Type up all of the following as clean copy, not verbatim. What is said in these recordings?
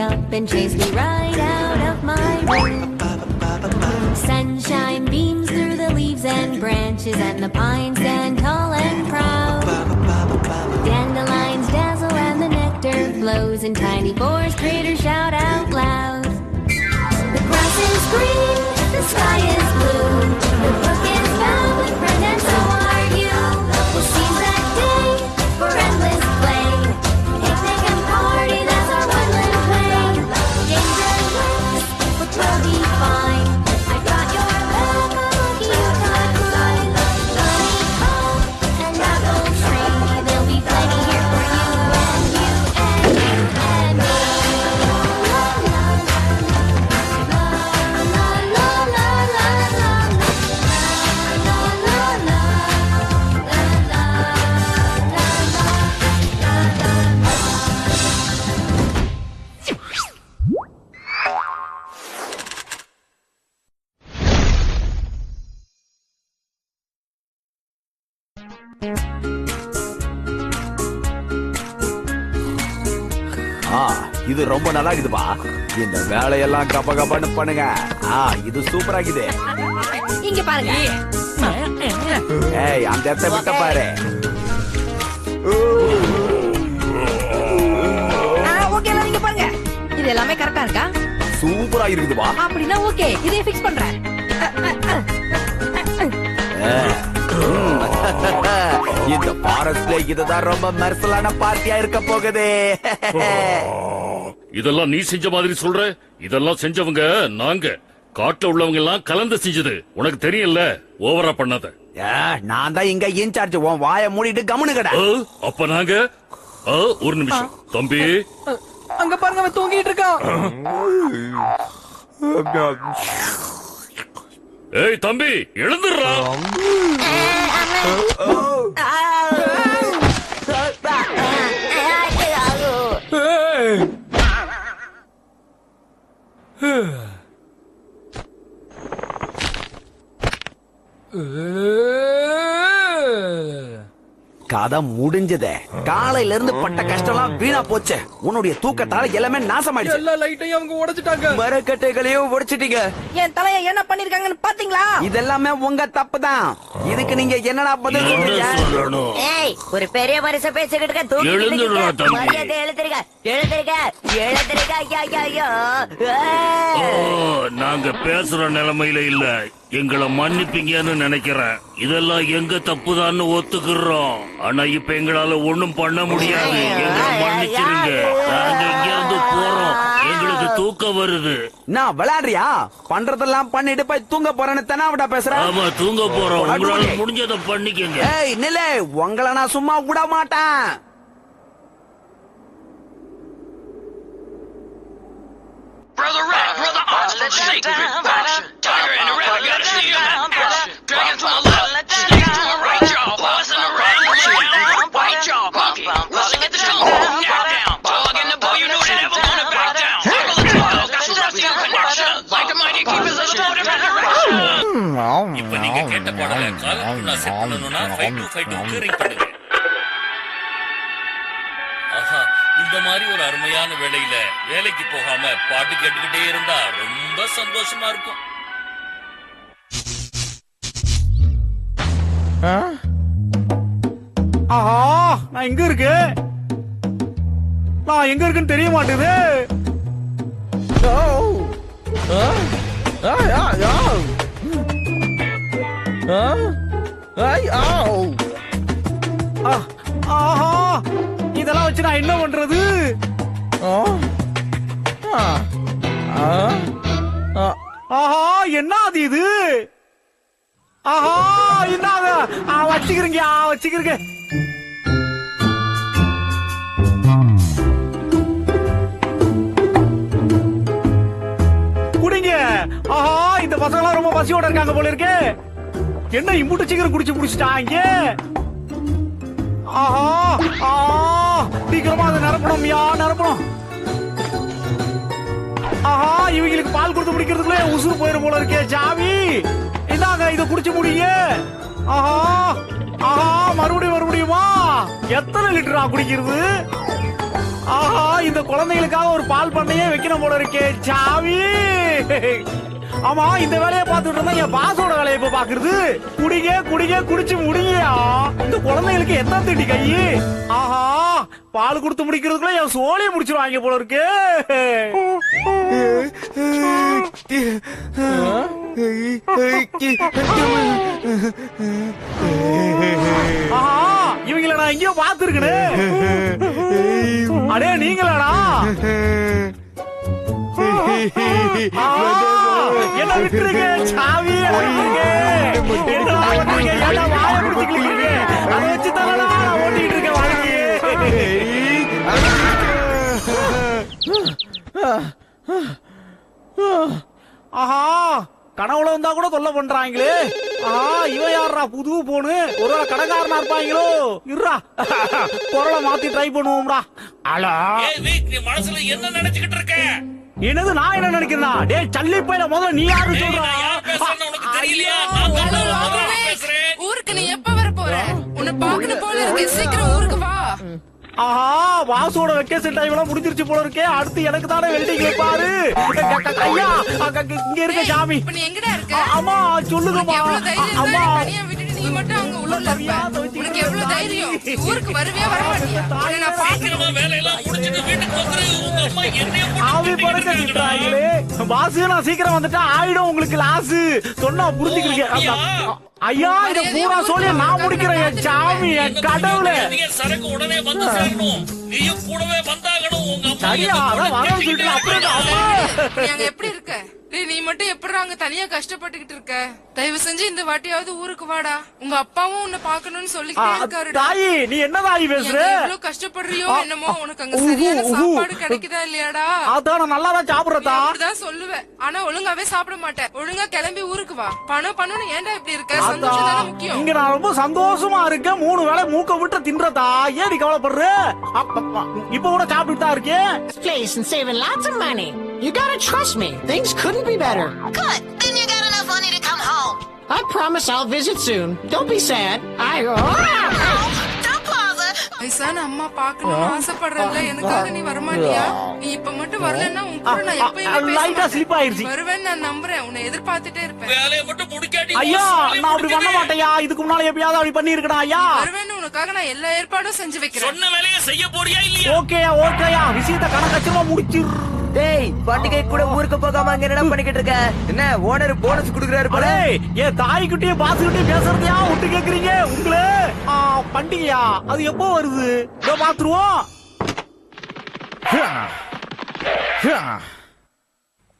up and chase me right out of my room. Sunshine beams through the leaves and branches, and the pines stand tall and proud. Dandelions dazzle and the nectar flows, and tiny forest critters shout out loud. The grass is green, the sky is blue, the brook is found with friend, and so are you. We'll seize that day for endless play. Picnic and party, that's our woodland play. Dangerous, but we'll be fine. I got your back, you got mine. Honeycomb and apple tree, there'll be plenty here for you and you and you and me. இது ரொம்ப நல்லா இருக்குதுப்பா. இந்த வேலையெல்லாம் கப கபன்னு பண்ணுங்க. இது சூப்பரா இருக்குது. இங்க பாருங்க. ஏய், அந்த இடத்தை விட்ட பாரு. ஓகே, நீங்க பாருங்க. இது எல்லாமே கரெக்டா இருக்கா? சூப்பரா இருக்குதுப்பா. அப்படின்னா ஓகே, இதை ஃபிக்ஸ் பண்றேன். இந்த ஃபாரஸ்ட்ல இதுதான் ரொம்ப மெர்சலான பார்ட்டியா இருக்க போகுது. இதெல்லாம் நீ செஞ்ச மாதிரி சொல்ற? இதெல்லாம் செஞ்சவங்க நாங்க. காட்டுல உள்ளவங்க எல்லாம் கலந்து செஞ்சது. உனக்கு தெரியல, ஓவரா பண்ணாத. நான் தான் இங்க இன்சார்ஜ். உன் வாயை மூடிட்டு கம்முனு கடை. அப்ப நாங்க ஒரு நிமிஷம் தம்பி. அங்க பாருங்க, அவன் தூங்கிட்டு இருக்கான். ஏய் தம்பி, எழுந்துடுறா. கதை முடிஞ்சதே. காலையில இருந்து பட்ட கஷ்டம்லாம் வீணா போச்சு. உன்னுடைய தூக்கத்தால எல்லாமே நாசமாயிடுச்சு. எல்லா லைட்டையும் அவங்க உடைச்சிட்டாங்க. மரக்கட்டைகளையும் உடைச்சிட்டீங்க. என் தலைய என்ன பண்ணிருக்காங்கன்னு பாத்தீங்களா? இதெல்லாமே உங்க தப்பு தான். இதுக்கு நீங்க என்னடா பதில் சொல்றீங்க? ஏய், ஒரு பெரிய மனுஷன் பேசிக்கிட்டு இருக்க. எழுந்துடுறா தம்பி. மரியாதை எழுந்திருங்க, எழுந்திருங்க, எழுந்திருங்க. ஐயோ, நாங்க பேசுற நிலைமையில இல்ல. எங்களை மன்னிப்பீங்கன்னு நினைக்கிறேன். இதெல்லாம் எங்க தப்புதான்னு ஒத்துக்கிறோம். ஆனா இப்ப எங்களால ஒண்ணும் பண்ண முடியாது. எங்களை மன்னிச்சிருங்க. நாங்க இங்க இருந்து போறோம். எங்களுக்கு தூக்கம் வருது. நான் விளையாடுறியா? பண்றதெல்லாம் பண்ணிட்டு போய் தூங்க போறேன்னு தானே பேசுறேன். ஆமா, தூங்க போறோம். உங்களால முடிஞ்சதை பண்ணிக்கங்க. ஏய் நிலே, உங்களை நான் சும்மா விட மாட்டேன். Brother Rat, Brother Ox, let's shake it. Tiger in the river, gotta see you now. Dragon to my left, snake to my right jaw. Boss in the red, white jaw. Monkey, rushing at the tongue. Knock down, dog in the bow, you know they never wanna back down. Circle the tongue, got some rusty connections. Like the mighty keepers of the totem resurrection. இப்ப நீங்க கேட்ட பாடலை காலத்துனா set பண்ணணும்னா 5252 ring பண்ணுங்க. ஆஹா, இந்த மாதிரி ஒரு அருமையான வேளையில வேலைக்கு போகாம பாட்டு கேட்டுக்கிட்டே இருந்தா ரொம்ப சந்தோஷமா இருக்கும். ஆஹா, நான் எங்க இருக்கு? நான் எங்க இருக்குன்னு தெரிய மாட்டேது. ஆஹா, இதெல்லாம் வச்சு நான் என்ன பண்றது? ஆஹா, என்ன அது இது? ஆஹா, இன்னாங்க வச்சுக்கிறீங்க, வச்சுக்கிறீங்க. குடிங்க. ஆஹா, இந்த பசங்களாம் ரொம்ப பசியோட இருக்காங்க போல இருக்கு. என்ன இம்புட்டு சீக்கிரம் குடிச்சு முடிச்சுட்டாங்க? ஆஹா, சீக்கிரமா அதை நிரப்பணும், நிரப்பணும். ஆஹா, இவங்களுக்கு பால் கொடுத்து முடிக்கிறதுக்குள்ளே உசுறு போயிடும் போல இருக்கே. ஜாவி இந்தாங்க, இதை குடிச்சு முடியுங்க. ஆஹா, மறுபடியுமா? எத்தனை லிட்டரா குடிக்கிறது? ஆஹா, இந்த குழந்தைகளுக்காக ஒரு பால் பண்ணையே வைக்கணும் போல இருக்கே சாவி. ஆமா, இந்த வேலையை பார்த்துட்டு இருந்தா என் பாசோட வேலையை இப்ப பாக்குறது. குடிங்க குடிங்க குடிச்சு முடியா. இந்த குழந்தைகளுக்கு எத்தனை திட்டி கை. ஆஹா, பால் கொடுத்து முடிக்கிறதுக்குள்ள என் சோழியை முடிச்சிருவாங்க போல இருக்கு. ஆஹா, இவங்கள நான் எங்கேயோ பாத்துருக்கேன். அடே நீங்களாடா? என்ன விட்டுருங்க சாவி. என்ன பண்றீங்க? ஏன்னா வாய பிடிச்சிக்கிறீங்க. அதை வச்சு தானடா ஓட்டிட்டு இருக்கேன் வாழ்க்கையே. ஆஹா, கனவுல வந்தா கூட தொல்லை பண்றாங்களே. ஆஹா, இவன் யாரா புது போனு? ஒருவேளை கடைக்காரனா இருப்பாங்களோ? இருடா, குரலை மாத்தி ட்ரை பண்ணுவோம்டா. அலா, நீ மனசுல என்ன நினைச்சுக்கிட்டு இருக்க? என்னது நான் என்ன நினைக்கிறேன்னா? டேய் சல்லி போயில முதல்ல நீ யாரு சொல்றா? உனக்கு தெரியலையா? நான் தான் பேசுறேன். ஊருக்கு நீ எப்ப வர போற? உன்னை பாக்கணும் போல இருக்கு. சீக்கிரம் ஊருக்கு வா. ஆஹா, வாசோட வெக்கேஷன் டைம் எல்லாம் முடிஞ்சிருச்சு போல இருக்கே. அடுத்து எனக்கு தானே வெல்டிங் வைப்பாரு. ஐயா, இங்க இருக்க சாமி. இப்ப நீ எங்கடா இருக்க? அம்மா சொல்லுங்கம்மா. எவ்வளவு தைரியம் அம்மா, இருந்தா தனியா விட்டுட்டு நீ மட்டும் அங்க உள்ளூர்ல இருப்ப? உனக்கு எவ்வளவு தைரியம்? ஊருக்கு வருவியா வர மாட்டியா? உன்னை நான் பாக்கணும். வேலையெல்லாம் முடிச்சிட்டு வீட்டுக்கு வந்துரு. உங்க அம்மா என்னைய ஆவி பறக்க திட்டுறாங்களே. பாஸ், நான் சீக்கிரம் வந்துட்டா ஆயிடும் உங்களுக்கு லாஸ். சொன்னா புரிஞ்சுக்கிறீங்க. ஐயா, இத பூரா சொல்லி நான் முடிக்கிறேன். என் சாமி, என் கடவுளே. சரக்கு உடனே வந்து சேரணும். நீயும் கூடவே வந்தாகணும். உங்க அம்மா சரியா, அதான் வர சொல்லிட்டு அப்படியே. நீ அங்க எப்படி இருக்க? டேய், நீ மட்டும் எப்படி அங்க தனியா கஷ்டப்பட்டுக்கிட்டு இருக்க? தயவு செஞ்சு இந்த வாட்டியாவது ஊருக்கு வாடா. உங்க அப்பாவும் உன்னை பாக்கணும்னு சொல்லிக்கிட்டே இருக்காருடா. தாயி, நீ என்ன தாயி பேசுற? எவ்வளவு கஷ்டப்படுறியோ என்னமோ. உனக்கு அங்க சரியான சாப்பாடு கிடைக்குதா இல்லையாடா? அதான் நான் நல்லா தான் சாப்பிடுறதா. அப்படிதான் சொல்லுவேன். ஆனா ஒழுங்காவே சாப்பிட மாட்டேன். ஒழுங்கா கிளம்பி ஊருக்கு வா. பணம் பணம்னு ஏன்டா இப்படி இருக்க? சந்தோஷம் தானே முக்கியம். இங்க நான் ரொம்ப சந்தோஷமா இருக்கேன். 3 வேளை மூக்க விட்டு தின்றதா. ஏடி கவலைப்படுற? இப்ப கூட சாப்பிட்டு தான் இருக்கேன். Place and saving lots of money. You gotta trust me. Things couldn't be better. Good. Then you got enough money to come home. I promise I'll visit soon. Don't be sad. Don't bother. வயசான அம்மா பாக்கணும்னு ஆசைப்படுறல. எனக்காக நீ வரமாட்டியா? நீ இப்ப மட்டும் வரலன்னா உன் கூட நான் எப்பயுமே லைட்டா ஸ்லிப் ஆயிருச்சு. வருவேன்னு நான் நம்புறேன். உன்னை எதிர்பார்த்துட்டே இருப்பேன். வேலையை மட்டும் முடிக்காட்டி ஐயா, நான் அப்படி பண்ண மாட்டேயா. இதுக்கு முன்னால எப்பயாவது அப்படி பண்ணி இருக்கடா ஐயா. வருவேன்னு உனக்காக நான் எல்லா ஏற்பாடும் செஞ்சு வைக்கிறேன். சொன்ன வேலையை செய்ய போறியா இல்லையா? ஓகேயா, விஷயத்தை கணக்கச்சிரமா முடிச்சிரு. டேய், பண்டிகை கூட ஊருக்கு போகாம அங்க என்ன பண்ணிக்கிட்டு இருக்க? என்ன ஓனர் போனஸ் குடுக்குறாரு போல? ஏன் தாய்கிட்டயும் பாசுகிட்டயும் பேசுறதையா விட்டு கேக்குறீங்க? உங்களே பண்டிகையா? அது எப்போ வருது? இதோ பாத்துருவோம்.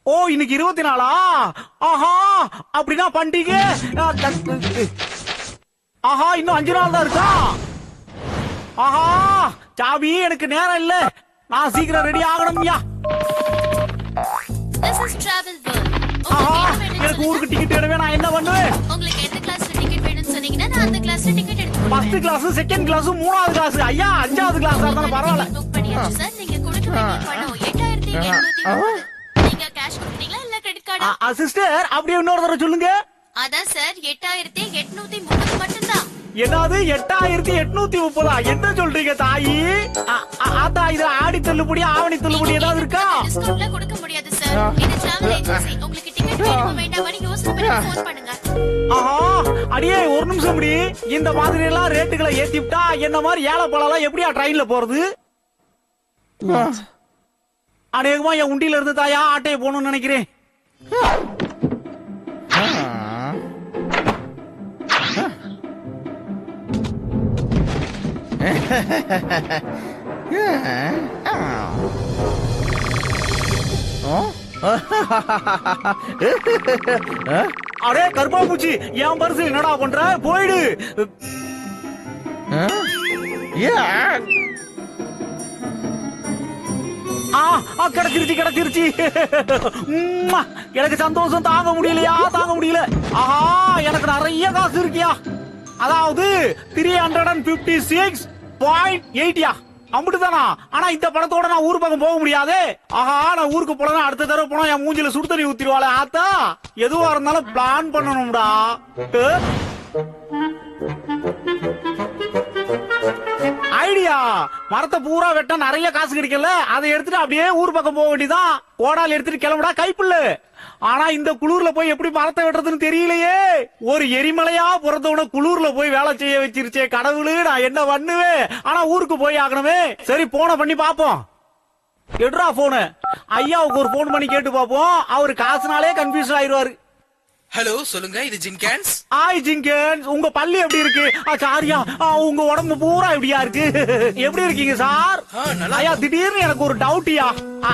ஓ, இன்னைக்கு 24. ஆஹா, அப்படின்னா பண்டிகை. ஆஹா, இன்னும் 5 நாள் தான் இருக்கா. ஆஹா, சாவி, எனக்கு நேரம் இல்ல. நான் சீக்கிரம் ரெடி ஆகணும்யா. This is Travel World. ஆஹா, உங்களுக்கு எனக்கு ஊருக்கு டிக்கெட் வேணுமே. நான் என்ன பண்ணுவேன்? உங்களுக்கு எந்த கிளாஸ்ல டிக்கெட் வேணும்னு சொன்னீங்கன்னா நான் அந்த கிளாஸ்ல டிக்கெட் எடுத்து ஃபர்ஸ்ட் கிளாஸ், செகண்ட் கிளாஸ், 3வது கிளாஸ். ஐயா, 5வது கிளாஸா இருந்தாலும் பரவாயில்ல. புக் பண்ணியாச்சு சார். நீங்க கொடுக்க வேண்டிய பணம் 8830. நீங்க கேஷ் கொடுத்தீங்களா இல்ல கிரெடிட் கார்டா? சிஸ்டர், அப்படியே இன்னொரு தடவை சொல்லுங்க. அதான் சார் 8830 மட்டும்தான். என்னது 8830? என்ன சொல்றீங்க தாயி? அதான் இது ஆடி தள்ளுபடி, ஆவணி தள்ளுபடி ஏதாவது இருக்கா? டிஸ்கவுண்ட்ல கொடுக்க முடியாது சார். இது டிராவல் ஏஜென்சி. உங்களுக்கு டிக்கெட் வேணுமா வேண்டாமான்னு யோசனை பண்ணி ஃபோன் பண்ணுங்க. ஆஹா, அடியே ஒரு நிமிஷம் முடி. இந்த மாதிரி எல்லாம் ரேட்டுகளை ஏத்திவிட்டா என்ன மாதிரி ஏழை போலாம் எப்படியா ட்ரெயின்ல போறது? அநேகமா என் உண்டியில இருந்து தாயா ஆட்டையை போகணும்னு நினைக்கிறேன். அடே கருப்பாம்பூச்சி, என் பரிசு என்னடா பண்ற? போயிடு. கிடைச்சிருச்சு. எனக்கு சந்தோஷம் தாங்க முடியல. ஆஹா, எனக்கு நிறைய காசு இருக்கியா. அதாவது 356.8. அம்பிட்டுதானா? ஆனா இந்த பணத்தோட நான் ஊர் பக்கம் போக முடியாது. ஆஹா, நான் ஊருக்கு போனா அடுத்த தடவை போனா என் மூஞ்சில சுடு தண்ணி ஊத்திடுவாளே ஆத்தா. எதுவா இருந்தாலும் பிளான் பண்ணணும்டா. ஐடியா அப்படியா? மரத்தை பூரா வெட்ட நிறைய காசு கிடைக்கல, அதை எடுத்துட்டு அப்படியே ஊர் பக்கம் போக வேண்டியதான். கோடால் எடுத்துட்டு கிளம்புடா கைப்புள்ள. ஆனா இந்த குளூர்ல போய் எப்படி மரத்தை வெட்டுறதுன்னு தெரியலையே. ஒரு எரிமலையா பிறந்தவன குளூர்ல போய் வேலை செய்ய வச்சிருச்சே கடவுளு, நான் என்ன பண்ணுவேன்? ஆனா ஊருக்கு போய் ஆகணுமே. சரி போன பண்ணி பாப்போம். எடுறா போனு. ஐயாவுக்கு ஒரு போன் பண்ணி கேட்டு பாப்போம். அவரு காசுனாலே கன்ஃபியூஸ் ஆயிருவாரு. ஹலோ, சொல்லுங்க, இது ஜின்கான்ஸ். ஆய் ஜின்கான்ஸ், உங்க பல்லு எப்படி இருக்கு? சாரியா, உங்க உடம்பு பூரா எப்படியா இருக்கு? எப்படி இருக்கீங்க சார்? ஐயா, திடீர்னு எனக்கு ஒரு டவுட்யா.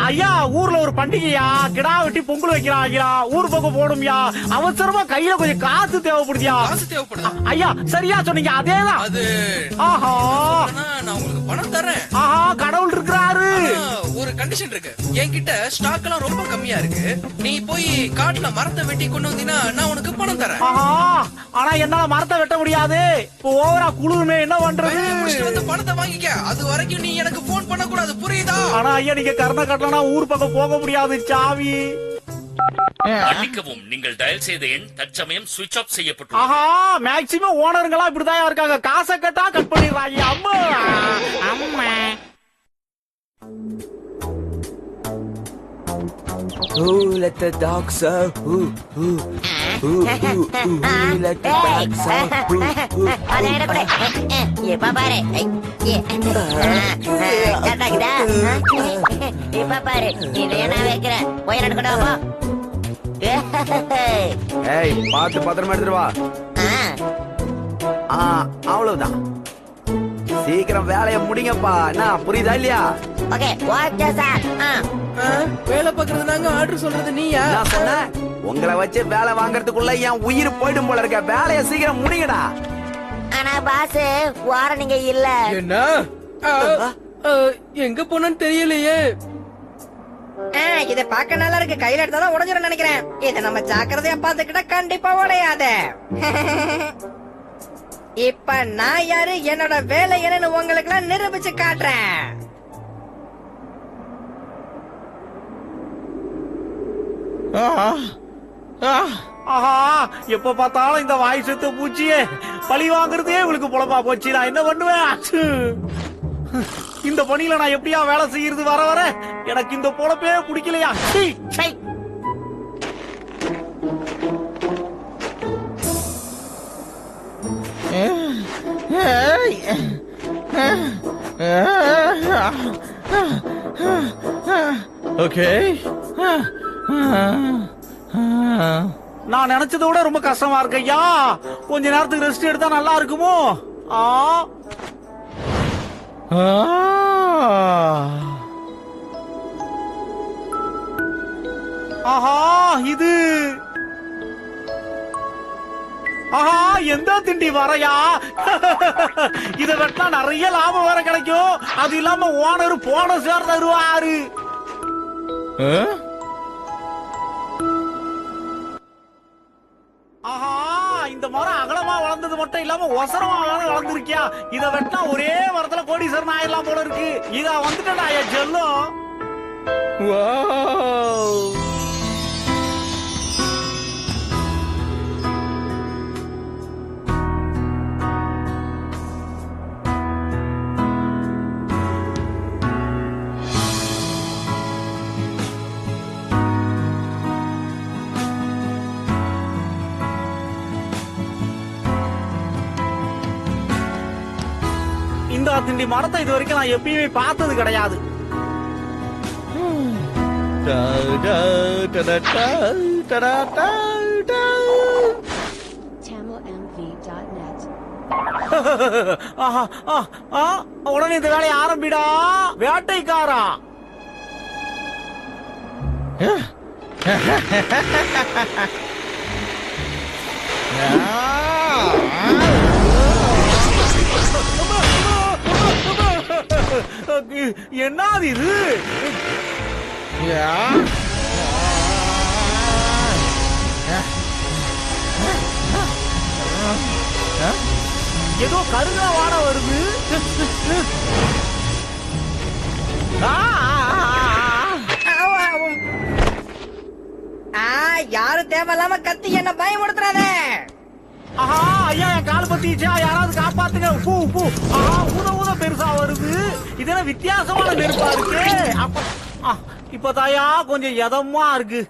ஐயா, ஊர்ல ஒரு பண்டிகையா, கிடா வெட்டி பொங்கல் வைக்கிறாங்க. ஊர் பக்கம் போகணும்யா. அவசரமா கையில கொஞ்சம் காசு தேவைப்படுதியா? காசு தேவைப்படுதா? ஐயா, சரியா சொன்னீங்க, அதேதான். அது ஆஹா, நான் உங்களுக்கு பணம் தரேன். ஆஹா, கடவுள் இருக்கிறாரு. ஒரு கண்டிஷன் இருக்கு. என்கிட்ட ஸ்டாக் எல்லாம் ரொம்ப கம்மியா இருக்கு. நீ போய் காட்டுல மரத்தை வெட்டி கொண்டு வந்தீங்கன்னா நான் உனக்கு பணம் தரேன். ஆனா என்னால மரத்தை வெட்ட முடியாது. இப்போ ஓவரா குளிருமே, என்ன பண்றது? வந்து பணத்தை வாங்கிக்க. அது வரைக்கும் நீ எனக்கு போன் பண்ண கூடாது, புரியுதா? ஆனா ஐயா, நீங்க கருணை கட்டலனா ஊர் பக்கம் போக முடியாது. சாவி. மன்னிக்கவும், நீங்கள் டயல் செய்த எண் தற்சமயம் சுவிட்ச் ஆஃப் செய்யப்பட்டுள்ளது. ஆஹா, மேக்ஸிமம் ஓனருங்களா இப்படிதான் இருக்காங்க. காசை கட்டா கட் பண்ணிடுறாங்க. அம்மா அம்மா. Ooh, let the dogs out. Ooh, ooh, ooh, ooh, ooh, let the dogs out. Ooh, ooh. ada ada kode. Ye papare. Ye. Kata kita. Ye papare. Ini என்ன வைக்கிற? போய் நடக்கடா போ. ஏய், பாத்து பத்திரமா எடுத்துட்டு வா. அவ்வளவுதான். சீக்கிரம் வேலையை முடிங்கப்பா. என்ன புரியுதா இல்லையா? Okay, watch sir. வேலை பாக்குறது நாங்க, ஆர்டர் சொல்றது நீயா? நான் சொன்னேன், உங்களை வச்சு வேலை வாங்குறதுக்குள்ள என் உயிர் போயிடும் போல இருக்க. வேலையை சீக்கிரம் முடிங்கடா. ஆனா பாஸ், வார நீங்க இல்ல. என்ன? எங்க போனன்னு தெரியலையே. இத பாக்க நல்லா இருக்கு. கையில எடுத்தாதான் உடஞ்சிரும் நினைக்கிறேன். இத நம்ம ஜாக்கிரதையா பாத்துக்கிட்டா கண்டிப்பா உடையாது. இப்ப நான் யாரு, என்னோட வேலை என்னன்னு உங்களுக்கு எல்லாம் நிரூபிச்சு காட்டுறேன். ஆஹா, எப்ப பார்த்தாலும் இந்த வாய் செத்து பூச்சியே பழி வாங்குறதே உங்களுக்கு பொழப்பா போச்சு. நான் என்ன பண்ணுவேன்? இந்த பணியில நான் எப்படியா வேலை செய்யறது? வர வர எனக்கு இந்த பொழப்பே பிடிக்கலையா? ஓகே, நான் நினைச்சதை விட ரொம்ப கஷ்டமா இருக்கு ஐயா. கொஞ்ச நேரத்துக்கு ரெஸ்ட் எடுத்தா நல்லா இருக்குமோ? ஆஹா, இது ஆஹா, எந்த திண்டி வரையா? இத வெட்டினா நிறைய லாபம் வேற கிடைக்கும். அது இல்லாம ஓனர் போன சேர் தருவாரு. ஆஹா, இந்த மரம் அகலமா வளர்ந்தது மட்டும் இல்லாம ஒசரமா வளர்ந்துருக்கியா? இத வெட்டினா ஒரே மரத்துல கோடீஸ்வரன் ஆயிடலாம் போல இருக்கு. இத வந்துட்டா செல்லும். இந்த திண்டி மரத்தை இது வரைக்கும் நான் எப்பயுமே பார்த்தது கிடையாது. உடனே இந்த வேலையை ஆரம்பிடா வேட்டைக்காரா. என்னது இது? ஏதோ கருங்கா வாட வருது. யாரு தேவையில்லாம கத்தி என்ன பயமுடுத்துறாத. ஆஹா ஐயா என் கால் பத்திச்சா, யாராவது காப்பாத்துங்க. பூ பூ ஆஹா ஊத ஊத பெருசா வருது. இதெல்லாம் வித்தியாசமான நெருப்பா இருக்கு. இப்ப தாயா கொஞ்சம் எதமா இருக்கு.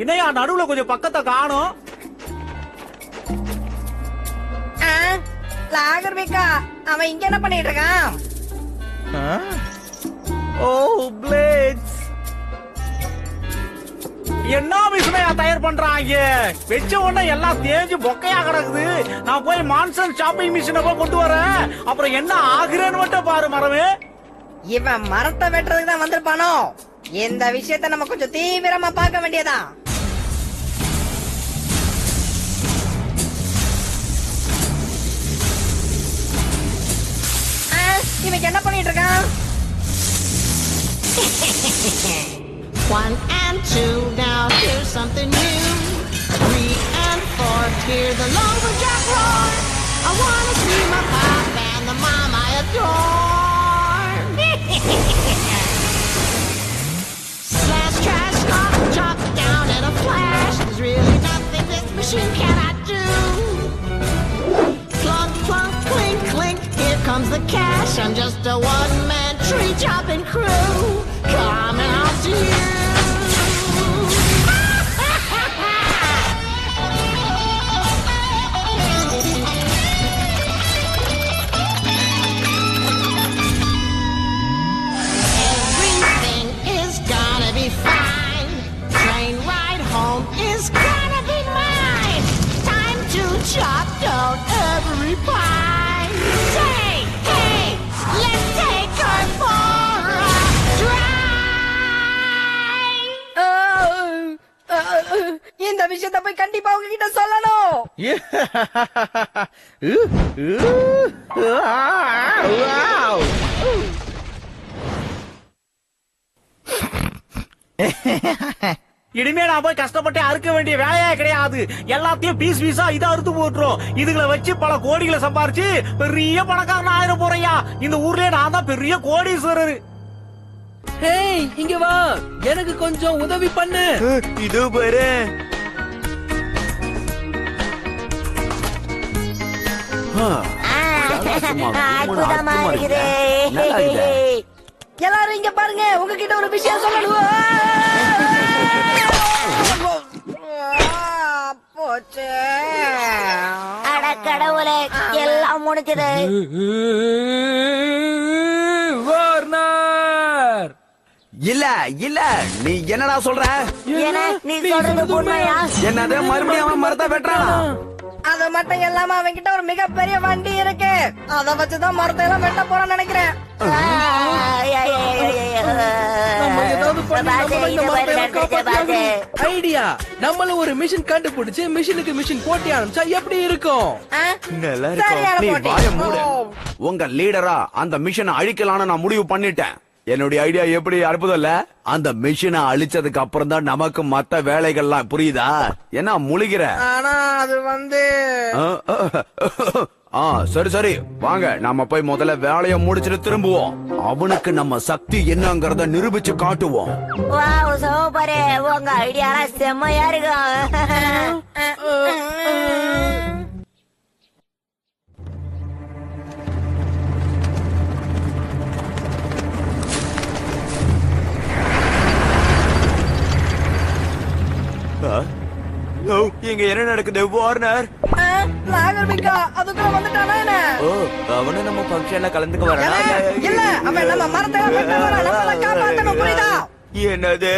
என்னையா நடுவுல கொஞ்சம் பக்கத்தை காணும். லாகர்மிகா அவன் இங்க என்ன பண்ணிட்டு இருக்கான்? ஓ பிளேட்ஸ் என்ன மிஷினையா தயார் பண்றாங்க? வெச்ச உடனே எல்லாம் தேஞ்சு பொக்கையா கிடக்குது. நான் போய் மான்சன் ஷாப்பிங் மிஷினை போய் கொண்டு வரேன். அப்புறம் என்ன ஆகுறேன்னு மட்டும் பாரு மரமே. இவன் மரத்தை வெட்டுறதுக்கு தான் வந்திருப்பானோ? இந்த விஷயத்த நம்ம கொஞ்சம் தீவிரமா பார்க்க வேண்டியதா. இவன் என்ன பண்ணிட்டு இருக்கான்? 1 and 2, now here's something new. 3 and 4, hear the lumberjack roar. I wanna see my pop and the mom I adore. Slash, trash, stop, chop down in a flash. There's really nothing this machine cannot do. Clunk, clunk, clink, clink, here comes the cash. I'm just a one-man tree chopping crew. Coming out to you. Everything is gonna be fine. Train ride home is gonna be mine. Time to chop down every pine. Say, hey, let's take her for a drive. இந்த விஷயத்த போய் கண்டிப்பா உங்ககிட்ட சொல்லணும். இனிமே நான் போய் கஷ்டப்பட்டு அறுக்க வேண்டிய வேலையே கிடையாது. எல்லாத்தையும் பீஸ் பீஸா இதை அறுத்து போட்டுரும். இதுகளை வச்சு பல கோடிகளை சம்பாரிச்சு பெரிய பணக்காரன் ஆயிர போறையா. இந்த ஊர்லயே நான் தான் பெரிய கோடீஸ்வரர். ஹேய் இங்க வா, எனக்கு கொஞ்சம் உதவி பண்ணு. இதோ பாரு. அற்புதமா இருக்குது. எல்லாரும் இங்க பாருங்க, உங்ககிட்ட ஒரு விஷயம் சொல்லணும். போச்சு. அட கடவுளே, எல்லாம் முடிஞ்சது. இல்ல இல்ல நீ என்னடா சொல்ற? நீ சொல்றது உண்மையா? என்னது மறுபடியும் அவன் மரத்தை வெட்டுறானா? அது மட்டும் இல்லாம அவன்கிட்ட ஒரு மிகப்பெரிய வண்டி இருக்கு. அத வச்சுதான் மரத்தை எல்லாம் வெட்ட போறான்னு நினைக்கிறேன். ஐடியா, நம்மள ஒரு மிஷின் கண்டுபிடிச்சு மிஷினுக்கு மிஷின் போட்டி ஆரம்பிச்சா எப்படி இருக்கும்? நல்லா இருக்கும். நீ வாய மூடு. உங்க லீடரா அந்த மிஷனை அழிக்கலாம்னு நான் முடிவு பண்ணிட்டேன். என்னுடைய ஐடியா எப்படி அற்புதம் இல்ல? அந்த மிஷினை அழிச்சதுக்கு அப்புறம் தான் நமக்கு மத்த வேலைகள்லாம். புரியுதா? என்ன முழுகிற? ஆனா அது வந்து சரி சரி வாங்க, நாம போய் முதல்ல வேலையை முடிச்சுட்டு திரும்புவோம். அவனுக்கு நம்ம சக்தி என்னங்கறத நிரூபிச்சு காட்டுவோம். வாவ் சூப்பர், உங்க ஐடியாலாம் செம்மையா இருக்கும். இங்க என்ன நடக்குது வார்னர்? லாகர்மிகா அதுக்குள்ள வந்துட்டானா என்ன? அவனு நம்ம ஃபங்க்ஷன்ல கலந்துக்க வரானா? இல்ல, அவன் நம்ம மரத்தை வெட்ட வரான். நம்மள காப்பாத்தணும், புரியுதா? என்னது?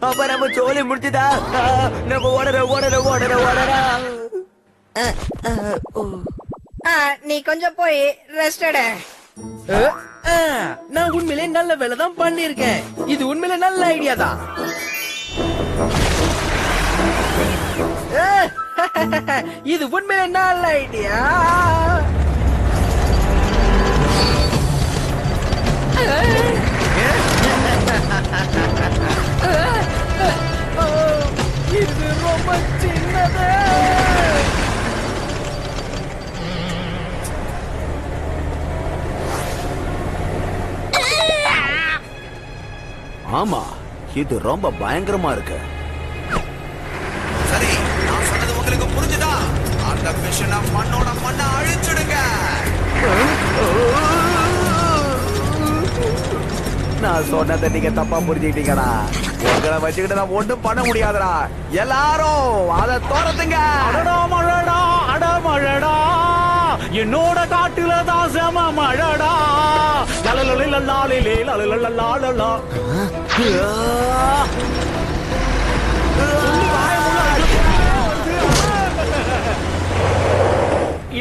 அப்ப நம்ம சோலி முடிச்சுதா? நம்ம ஓடற. நீ கொஞ்சம் போய் ரெஸ்ட் எடு. நான் உண்மையிலே நல்ல வேலை தான் பண்ணிருக்கேன். இது உண்மையிலே நல்ல ஐடியா தான். இது உண்மையிலே நல்ல ஐடியா. இது ரொம்ப சின்னது. ஆமா, இது ரொம்ப பயங்கரமா இருக்கு. சரி, நான் சொன்னது உங்களுக்கு புரிஞ்சுதா? அந்த மிஷனை மண்ணோட மண்ணை அழிச்சிடுங்க. நான் சொன்னதை நீங்க தப்பா புரிஞ்சுக்கிட்டீங்கடா. உங்களை வச்சுக்கிட்டு நான் ஒண்ணும் பண்ண முடியாதுடா. எல்லாரும் அதை துரத்துங்க. மழடா அடமழடா, என்னோட காட்டுல தான் செம மழடா. லலலலலலாலிலே லலலலலாலலா.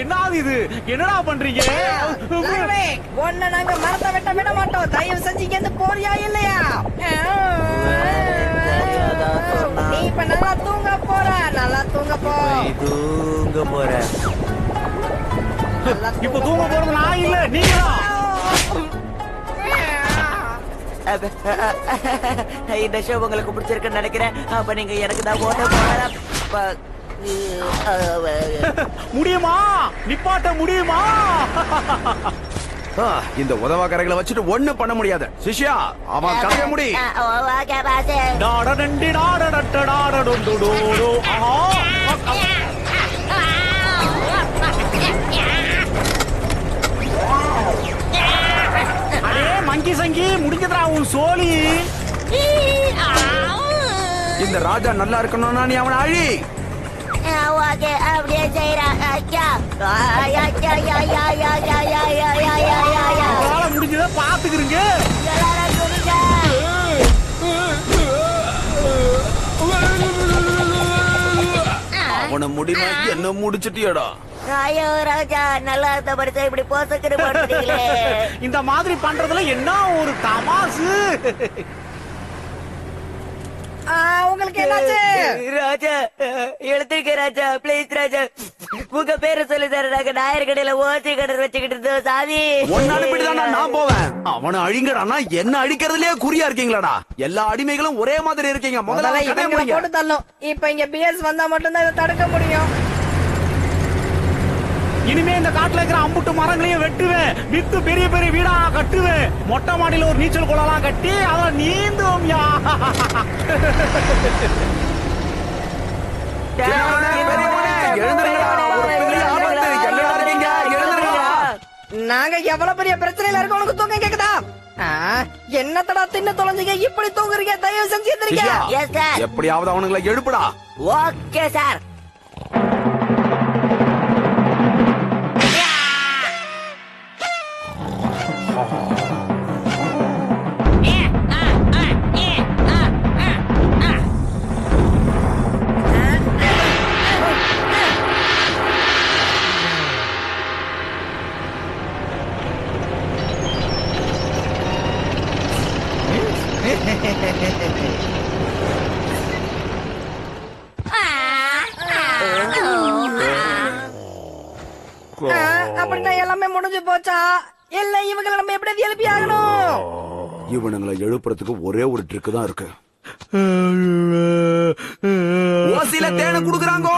என்னது இது? என்னடா பண்றீங்க? ஒன்ன நாங்க மரத்தை வெட்ட விட மாட்டோம். தயவு செஞ்சு இங்க போறியா இல்லையா? நீ இப்ப நல்லா தூங்க போற. நல்லா தூங்க போ. தூங்க போறேன். இப்ப தூங்க போறது நான் இல்ல, நீங்களா? இந்த ஷோ உங்களுக்கு பிடிச்சிருக்குன்னு நினைக்கிறேன். அப்ப நீங்க எனக்கு தான் ஓட்ட போறேன். முடியுமா? நிப்பாட்ட முடியுமா? இந்த உதவாக்கரைகளை வச்சுட்டு ஒண்ணு பண்ண முடியாது. சிஷ்யா, அவன் கதைய முடி. டாடடண்டி டாடடட்ட டாடடொண்டோடோ. அடே மங்கி சங்கி, முடிஞ்சதுடா உன் சோழி. இந்த ராஜா நல்லா இருக்கணும்னா நீ அவனை அழி. அப்படியே செய்யறான். முடிஞ்சத பாத்துக்கிறீங்க. அவனை முடிமா என்ன முடிச்சிட்டியடா? ஐயோ ராஜா, நல்லா இருந்த படிச்சா இப்படி போசக்கிட்டு போட்டீங்களே. இந்த மாதிரி பண்றதுல என்ன ஒரு தமாசு? உங்களுக்கு என்னாச்சு? ராஜா, எழுத்துக்க ராஜா, பிளீஸ் ராஜா, உங்க பேரை சொல்லி தர. நாங்க நாயர் கடையில ஓசி கடை வச்சுக்கிட்டு இருந்தோம் சாமி. ஒன்னு அனுப்பிட்டுதான்டா நான் போவேன். அவனை அழிங்கடானா என்ன அழிக்கிறதுலயே குறியா இருக்கீங்களாடா? எல்லா அடிமைகளும் ஒரே மாதிரி இருக்கீங்க. முதல்ல இவங்களை போட்டு தள்ளும். இப்ப இங்க பிஎஸ் வந்தா மட்டும்தான் இதை தடுக்க முடியும். இனிமே இந்த காட்டுல இருக்கிற அம்புட்டு மரங்களையும் வெட்டுவேன். வித்து பெரிய பெரிய வீடா கட்டுவேன். மொட்டை மாடியில ஒரு நீச்சல் குளம்லாம் கட்டி அத நீந்தும். நாங்க எவ்வளவு பெரிய பிரச்சனையில இருக்கோம், உனக்கு தூங்க கேக்குதா? என்னத்தடா தின்னு தொலைஞ்சிங்க, இப்படி தூங்குறீங்க? தயவு செஞ்சு எந்திரிங்க. எப்படியாவது அவனுங்களை எழுப்புடா. Okay sir. அப்படின்னா எல்லாமே முடிஞ்சு போச்சா? இல்ல இவங்களை நம்ம எப்படி எழுப்பி ஆகணும்? இவனுங்களை எழுப்புறதுக்கு ஒரே ஒரு ட்ரிக் தான் இருக்கு. ஓசில தேனை குடுக்குறாங்க.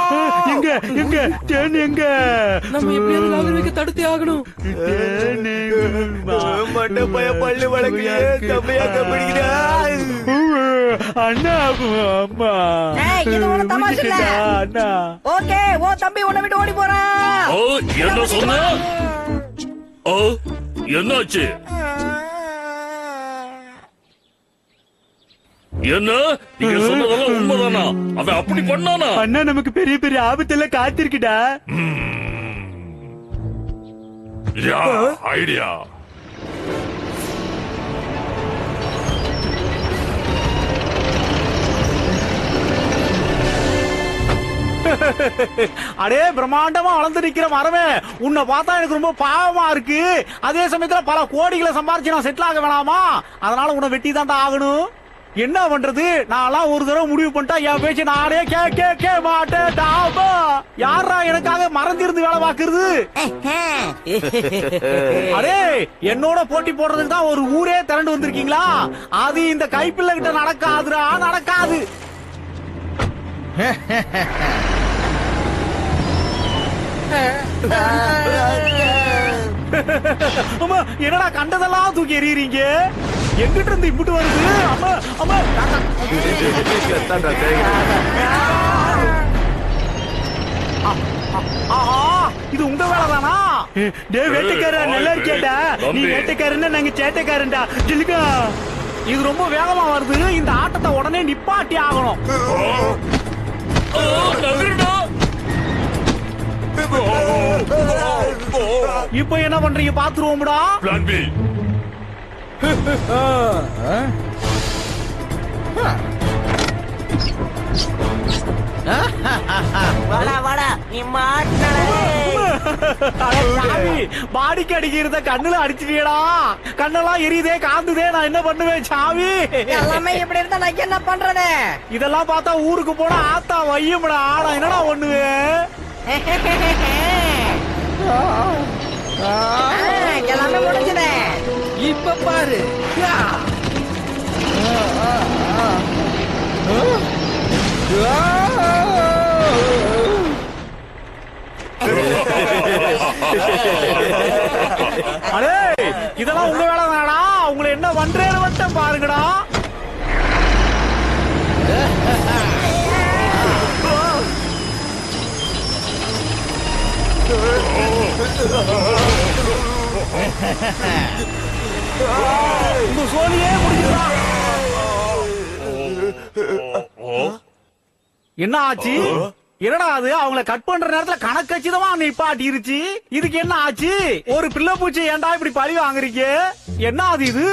எங்க எங்க தேன் எங்க? நம்ம எப்படியாவது நாகரிக தடுத்தே ஆகணும். மண்ட பய பள்ளி வழக்கு தப்பையா கம்பிடிக்கிறா. அண்ணா அம்மா, இது ஒரு தமாஷ் இல்ல. அண்ணா. ஓகே, ஓ தம்பி உன்னை விட்டு ஓடி போறான். ஓ, என்ன சொன்ன? ஓ, என்னாச்சு? என்ன நீங்க சொன்னதெல்லாம் உண்மைதானா? அவன் அப்படி பண்ணானா? அண்ணா, நமக்கு பெரிய பெரிய ஆபத்தெல்லாம் காத்திருக்குடா. ஐடியா. அடே பிரம்மாண்டமா வளர்ந்து நிக்கிற மரமே, உன்னை பார்த்தா எனக்கு ரொம்ப பாவமா இருக்கு. அதே சமயத்துல பல கோடிகளை சம்பாரிச்சு நான் செட்டில் ஆக வேணாமா? அதனால உன்னை வெட்டி தான் ஆகணும். என்ன பண்றது? நான் ஒரு தடவை முடிவு பண்ணிட்டா என் பேச்சு நானே கே மாட்டேன். யாரா எனக்காக மறந்திருந்து வேலை பாக்குறது? அடே, என்னோட போட்டி போடுறதுக்கு தான் ஒரு ஊரே திரண்டு வந்திருக்கீங்களா? அது இந்த கைப்பிள்ளை கிட்ட நடக்காதுடா, நடக்காது. அம்மா, என்னடா கண்டதெல்லாம் தூக்கி எறியறீங்க? எங்கிட்ட இருந்து இப்படி வருது? அம்மா அம்மா, ஆஹா இது உங்க வேலை தானா? டே வேட்டைக்காரா நல்லா இருக்கேடா. நீ வேட்டைக்காரன்னா நாங்க சேட்டைக்காரன்டா. ஜிலுக்கா இது ரொம்ப வேகமா வருது. இந்த ஆட்டத்தை உடனே நிப்பாட்டி ஆகணும். இப்போ என்ன பண்றீங்க பாத்துருவோம்டா. Plan B. வாடா வாடா நீ மாட்டடா. பாடிக்கு அடிக்கிறத கண்ணுல அடிச்சிட்டியடா. கண்ணெல்லாம் எரியுதே காந்துதே. நான் என்ன பண்ணுவேன் சாவி? எல்லாமே இப்படி இருந்தா நான் என்ன பண்றது? இதெல்லாம் பார்த்தா ஊருக்கு போனா ஆத்தா வையும்டா. நான் என்னடா பண்ணுவேன்? எல்லாமே முடிஞ்சது. இப்ப பாரு. அடே இதெல்லாம் உங்க வேலை தானடா. உங்களை என்ன பண்றேன்னு மட்டும் பாருங்கடா. உங்க சோழியே முடிஞ்சுடா. என்ன ஆச்சு? என்னடா அது? அவங்கள கட் பண்ற நேரத்துல கணக்கச்சிதமா நிப்பாட்டிருச்சு. இதுக்கு என்ன ஆச்சு? ஒரு பிள்ளை பூச்சி ஏன்டா இப்படி பழி வாங்குறீங்க? என்ன அது இது?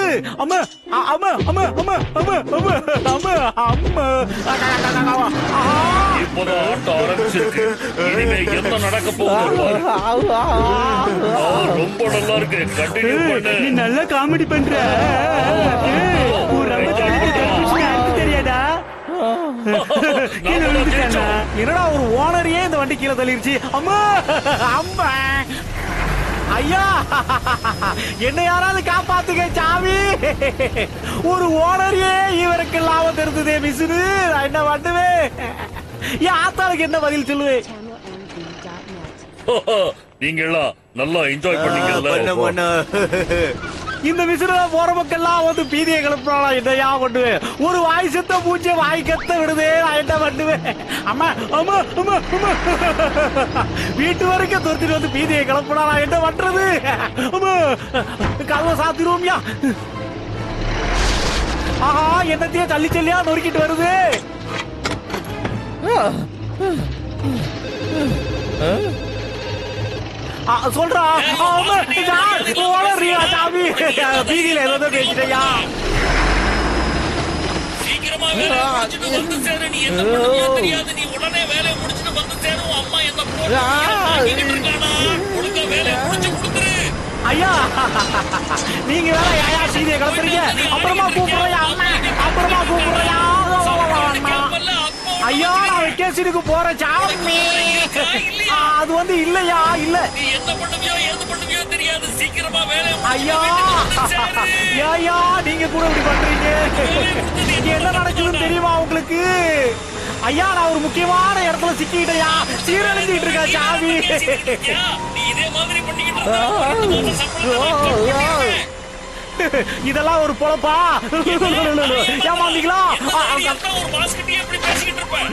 அம்மா அம்மா அம்மா அம்மா அம்மா அம்மா அம்மா அம்மா. இப்பதான் ஆட்டம் ஆரம்பிச்சிருக்கு. இனிமே என்ன நடக்க போகுது ரொம்ப நல்லா இருக்கு. கண்டினியூ பண்ணு. நீ நல்லா காமெடி பண்ற. தெரியாதா? என்னடா ஒரு ஓனரையே இந்த வண்டி கீழே தள்ளிருச்சு. அம்மா அம்மா ஐயா என்ன யாராவது காப்பாத்துங்க சாவி. ஒரு ஓனரையே இவருக்கு லாபம் தெரிந்ததே மிஸ்னு. நான் என்ன பண்ணுவேன்? என் ஆத்தாளுக்கு என்ன பதில் சொல்லுவேன்? நீங்க எல்லாம் நல்லா என்ஜாய் பண்ணீங்கல்ல. இந்த விசிற போற மக்கள்லாம் வந்து பீதியை கிளப்புறாளா? என்னையா பண்ணுவேன்? ஒரு வாய் செத்த பூச்சிய வாய் கத்த விடுதே. நான் என்ன பண்ணுவேன்? அம்மா அம்மா அம்மா அம்மா வீட்டு வரைக்கும் துரத்திட்டு வந்து பீதியை கிளப்புறாளா? என்ன பண்றது? அம்மா கதவை சாத்திருவோம்யா. ஆஹா என்னத்தையே தள்ளி தள்ளியா நொறுக்கிட்டு வருது. சொல்றா சாமி. பீதியில ஏதோ பேசிட்டயா. சீக்கிரமா வேலையை முடிச்சிட்டு வந்து சேரு. நீ என்ன பண்ணுவியோ தெரியாது. நீ உடனே வேலையை முடிச்சிட்டு வந்து சேரும். அம்மா என்ன போறானா? ஒழுங்கா வேலையை முடிச்சு கொடுத்துரு. ஐயா நீங்க வேற யாயா சீதியை கலப்புறீங்க. அப்புறமா கூப்பிடுறையா? அப்புறமா கூப்பிடுறையா? ஐயா நான் வெக்கேஷனுக்கு போறேன் சாமி. அது வந்து இல்லையா? இல்ல நீ என்ன பண்ணுவியோ ஏது பண்ணுவியோ தெரியாது. சீக்கிரமா வேலையை ஐயா ஐயா நீங்க கூட இப்படி பண்றீங்க. இங்க என்ன நடக்குதுன்னு தெரியுமா உங்களுக்கு? ஐயா நான் ஒரு முக்கியமான இடத்துல சிக்கிட்டேயா. சீரழிஞ்சிட்டு இருக்கா சாவி. நீ இதே மாதிரி பண்ணிக்கிட்டு இதெல்லாம் ஒரு பொழப்பா? ஏமாந்தீங்களா? ஒரு மாஸ்கிட்டே எப்படி பேசிக்கிட்டு இருப்பேன்?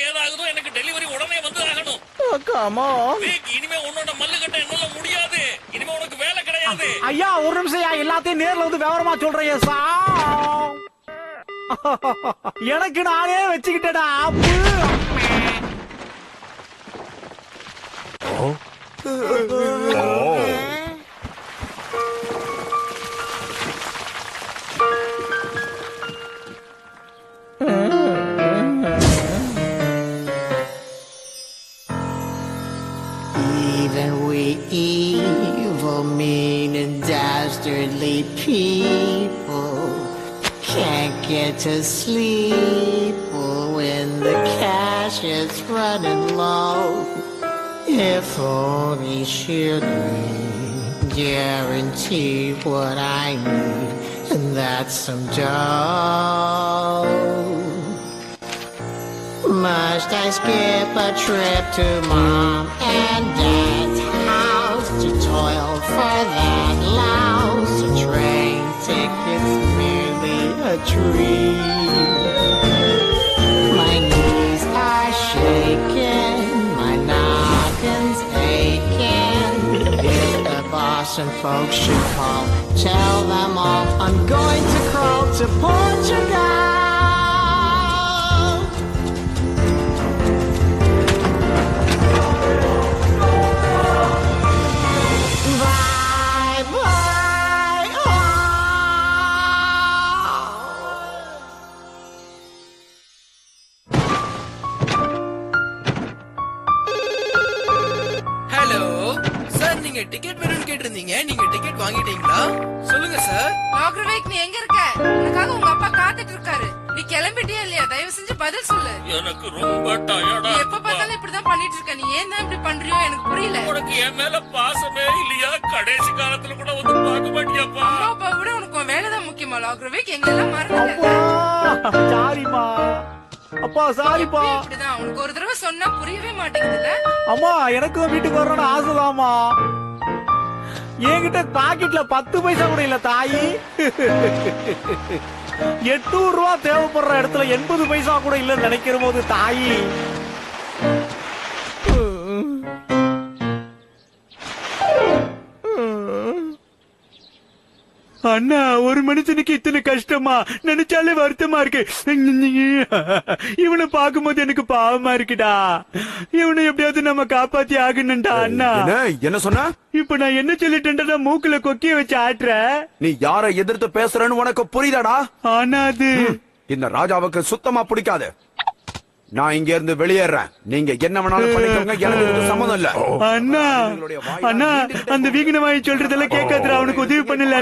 ஏதாகுதோ எனக்கு டெலிவரி உடனே வந்து ஆகணும். இனிமே உன்னோட மல்லுக்கட்ட என்னால முடியாது. இனிமே உனக்கு வேலை கிடையாது. ஐயா ஒரு நிமிஷம் எல்லாத்தையும் நேர்ல வந்து விவரமா சொல்றேன் சா. எனக்கு நானே வச்சுக்கிட்டேடா. Even we evil, mean and dastardly people can't get to sleep when the cash is running low. If only should we guarantee what I need, and that's some dough. Must I skip a trip to Mom and Dad's house to toil for that lousy train ticket's merely a dream. My knees are shaking, my noggin's aching. If the Boston folks should call, tell them all I'm going to crawl to Portugal. Bye bye. Hello sir, நீங்க ticket வேணும்னு கேட்டிருந்தீங்க. நீங்க ticket வாங்கிட்டீங்களா? சொல்லுங்க sir. லாக்ரவேக், நீ எங்க இருக்க? உனக்காக உங்க அப்பா காத்துட்டு இருக்காரு. நீ கிளம்பிட்டியா இல்லையா? தயவு செஞ்சு பதில் சொல்லு. எனக்கு ரொம்ப டயர்டா. நீ எப்ப பார்த்தாலும் இப்படிதான் பண்ணிட்டு இருக்க. நீ ஏன் தான் இப்படி பண்றியோ எனக்கு புரியல. உனக்கு என் மேல பாசமே இல்லையா? கடைசி காலத்துல கூட வந்து பார்க்க மாட்டியாப்பா? அம்மா அப்பா விட உனக்கு உன் வேலைதான் முக்கியமா? லாக்ரவேக், எங்கெல்லாம் மறந்துட்ட. சாரிமா. அப்பா சாரிப்பா. இப்படிதான் உனக்கு ஒரு தடவை சொன்னா புரியவே மாட்டேங்குதுல்ல. அம்மா எனக்கும் வீட்டுக்கு வரணும்னு ஆசைதாம்மா. என்கிட்ட பாக்கெட்ல 10 பைசா கூட இல்ல தாயி. 800 ரூபா தேவைப்படுற இடத்துல 80 பைசா கூட இல்லன்னு நினைக்கிற போது தாயி. அண்ணா, ஒரு மனுஷனுக்கு இத்தனை கஷ்டமா நினைச்சாலே வருத்தமா இருக்கு. இவனை பார்க்கும்போது எனக்கு பாவமா இருக்குடா. இவனை எப்படியாவது நம்ம காப்பாத்தி ஆகணும்டா அண்ணா. என்ன சொன்ன? இப்ப நான் என்ன சொல்லிட்டேன்டா? மூக்குல கொக்கிய வச்சு ஆட்டுற. நீ யாரை எதிர்த்து பேசுறன்னு உனக்கு புரியுதாடா? ஆனா அது இந்த ராஜாவுக்கு சுத்தமா பிடிக்காது. நான் இங்க இருந்து வெளியேறேன். நீங்க என்ன வேணாலும் பண்ணிக்கோங்க, எனக்கு இதுக்கு சம்மதம் இல்ல. அண்ணா அண்ணா, அந்த வீகனமாயி சொல்றதெல்லாம் கேட்காதுடா. அவனுக்கு உதவி பண்ணல.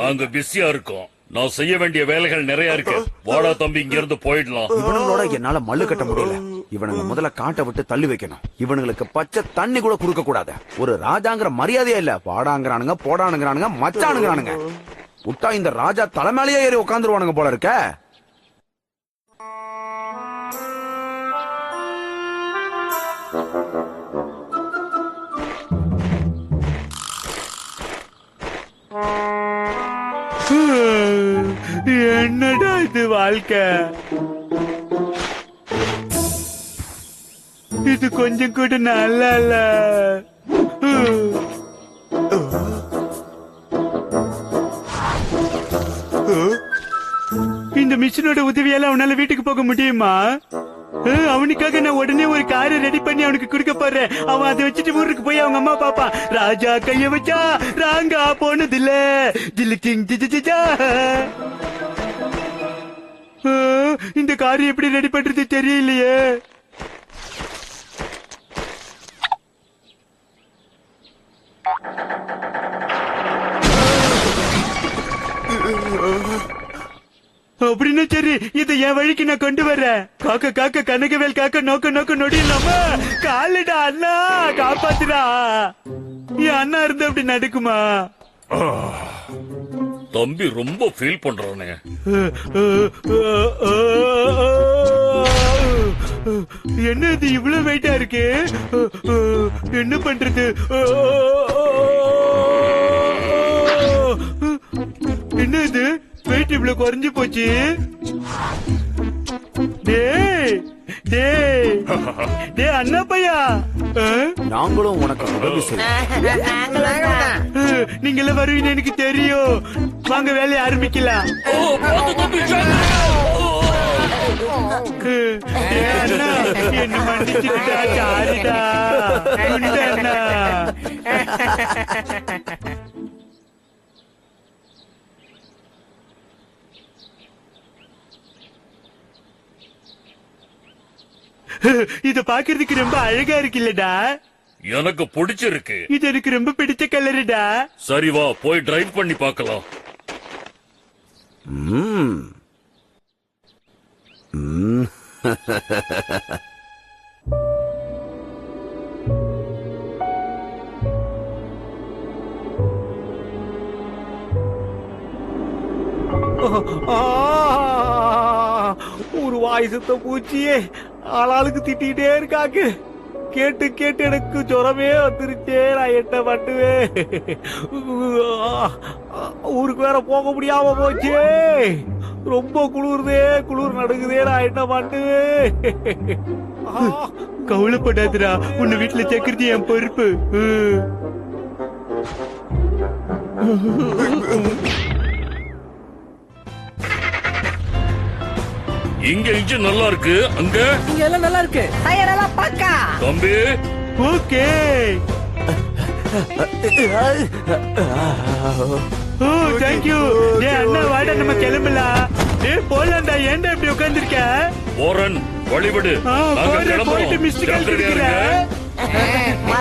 நாங்க பிஸியா இருக்கோம். நான் செய்ய வேண்டிய வேலைகள் நிறைய இருக்கு. வாடா தம்பி, இங்க இருந்து போயிடலாம். இவனுங்களோட என்னால மல்லு கட்ட முடியல. இவனுங்க முதல்ல காட்டை விட்டு தள்ளி வைக்கணும். இவனுங்களுக்கு பச்சை தண்ணி கூட கொடுக்க கூடாது. ஒரு ராஜாங்கிற மரியாதையே இல்ல. வாடாங்கிறானுங்க, போடானுங்கிறானுங்க, மச்சானுங்கிறானுங்க. விட்டா இந்த ராஜா தலைமையிலேயே ஏறி உட்காந்துருவானுங்க போல இருக்க. என்னடா இது வாழ்க்கை? இது கொஞ்சம் கூட நல்லா இல்ல. இந்த மிஷினோட உதவியால அவனால வீட்டுக்கு போக முடியுமா? அவனுக்காக நான் உடனே ஒரு காரை ரெடி பண்ணி அவனுக்கு கொடுக்க போறேன். அவன் அதை வச்சுட்டு ஊருக்கு போய் அவங்க அம்மா பாப்பா, ராஜா கைய வச்சா ராங்கா போனது இல்ல. இந்த காரை எப்படி ரெடி பண்றது தெரியலையே. அப்படின்னா சரி, இதை என் வழிக்கு நான் கொண்டு வர்றேன். காக்க காக்க கனகவேல் காக்க நோக்க நோக்க நொடியில்லாம காலிடா அண்ணா, காப்பாத்துடா. என் அண்ணா இருந்து அப்படி நடக்குமா? தம்பி ரொம்ப ஃபீல் பண்றானே. என்ன இது இவ்வளவு வெயிட்டா இருக்கு? என்ன பண்றது? என்ன இது வெயிட் இவ்வளவு குறைஞ்சு போச்சு? அண்ணா பையா, நாங்களும் உனக்கு உதவி செய்வோம். நீங்க எல்லாம் வருவீங்க எனக்கு தெரியும். வாங்க வேலையை ஆரம்பிக்கலாம். அண்ணா என்ன மன்னிச்சுட்டா, சாரிடா. அண்ணா இத பாக்குறதுக்கு ரொம்ப அழகா இருக்குல்லடா. எனக்கு பிடிச்சிருக்கு. இது எனக்கு ரொம்ப பிடிச்ச கலருடா. சரி வா போய் டிரைவ் பண்ணி பார்க்கலாம். ஒரு வாய் சுத்த பூச்சியே, ஆளாளுக்கு திட்டிக்கிட்டே இருக்காங்க. கேட்டு கேட்டு எனக்கு ஜுரமே வந்துருச்சே. நான் என்ன பண்ணுவேன்? ஊருக்கு வேற போக முடியாம போச்சே. ரொம்ப குளிருதே, குளிர் நடுங்குதே. நான் என்ன பண்ணுவேன்? கவலைப்படாதடா, உன்னை வீட்டுல சேர்க்கறது என் பொறுப்பு. இங்க இன்ஜின் நல்லா இருக்கு, அங்க இங்க எல்லாம் நல்லா இருக்கு. டயர் எல்லாம் பக்கா. தம்பி ஓகே. O thank you. டேய் அண்ணா வாடா, நம்ம கிளம்பலாம். டேய் போலாம்டா. ஏன்டா இப்படி உட்கார்ந்திருக்க? போறன் வழிவிடு, நாங்க போயிட்டு கிளம்புறோம். மிஸ்டேக் ஜாக்கிரதையா இருங்க. ஆமா,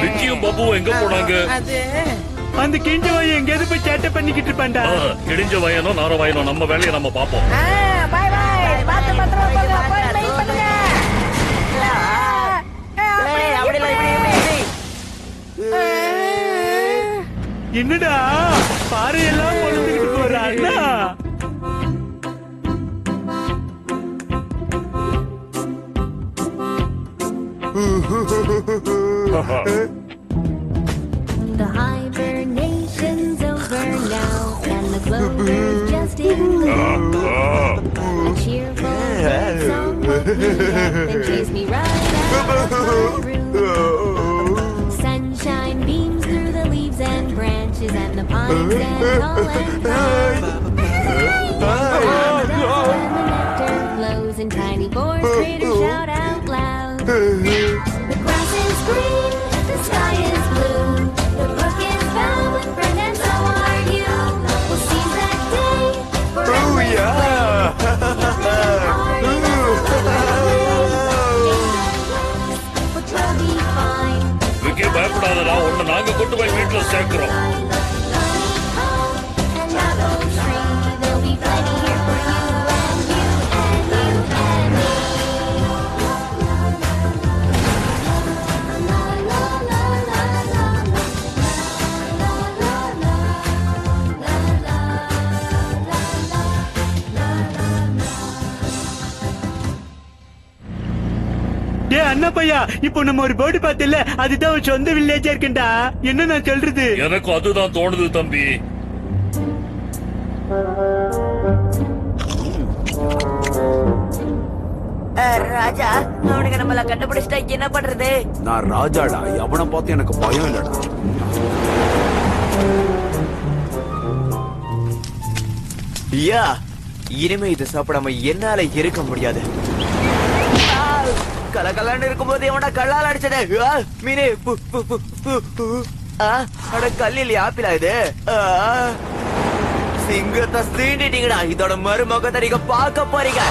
விக்கியும் பாப்புவும் எங்க போனாங்க? அது அந்த கிஞ்ச வாய் எங்கேயாவது போய் சேட்டை பண்ணிக்கிட்டு இருப்பான்டா. கிழிஞ்ச வயனோ நார வயனோ, நம்ம வேலையை நம்ம பாப்போம். Bye bye. பாத்து பத்திரமா போங்க. அப்பாயின்மென்ட் பண்ணுங்க. அப்படி இல்ல, இப்படி. என்னடா பாறை எல்லாம் பொழுதுகிட்டு போற அண்ணா? The hibernation's over now, and the clover's just in bloom. A cheerful bird song woke me up and chased me right out of my room. Sunshine beams through the leaves and branches, and the pines stand tall and high. And the nectar flows in tiny pores, critters shout out loud. The grass is green, the sky is blue, the brook is found with friend, and so are you. We'll seize that day for endless but you'll be fine. Vicky பயப்படாதடா, உன்னை நாங்க கொண்டு போய் வீட்டுல சேர்க்கிறோம். And not no tree, there'll be plenty here for you and you and you and me. La la la la la la la la la டேய் அண்ணா பையா, இப்போ நம்ம ஒரு போர்டு பார்த்தல, அதுதான் ஒரு சொந்த வில்லேஜா இருக்குண்டா. என்ன நான் சொல்றது? எனக்கு அதுதான் தோணுது தம்பி. ராஜா, அவனுக்கு நம்மள கண்டுபிடிச்சிட்டா என்ன பண்றது? நான் ராஜாடா, எவனை பார்த்து எனக்கு பயம் இல்லடா. ஐயா, இனிமே இது சாப்பிடாம என்னால இருக்க முடியாது. கலகலன்னு இருக்கும்போது எவனா கல்லால் அடிச்சதே? மீனே அட கல்லில் ஆப்பிளா இது? சிங்கத்தை சீண்டிட்டீங்கடா. இதோட மருமகத்தை நீங்க பார்க்க போறீங்க.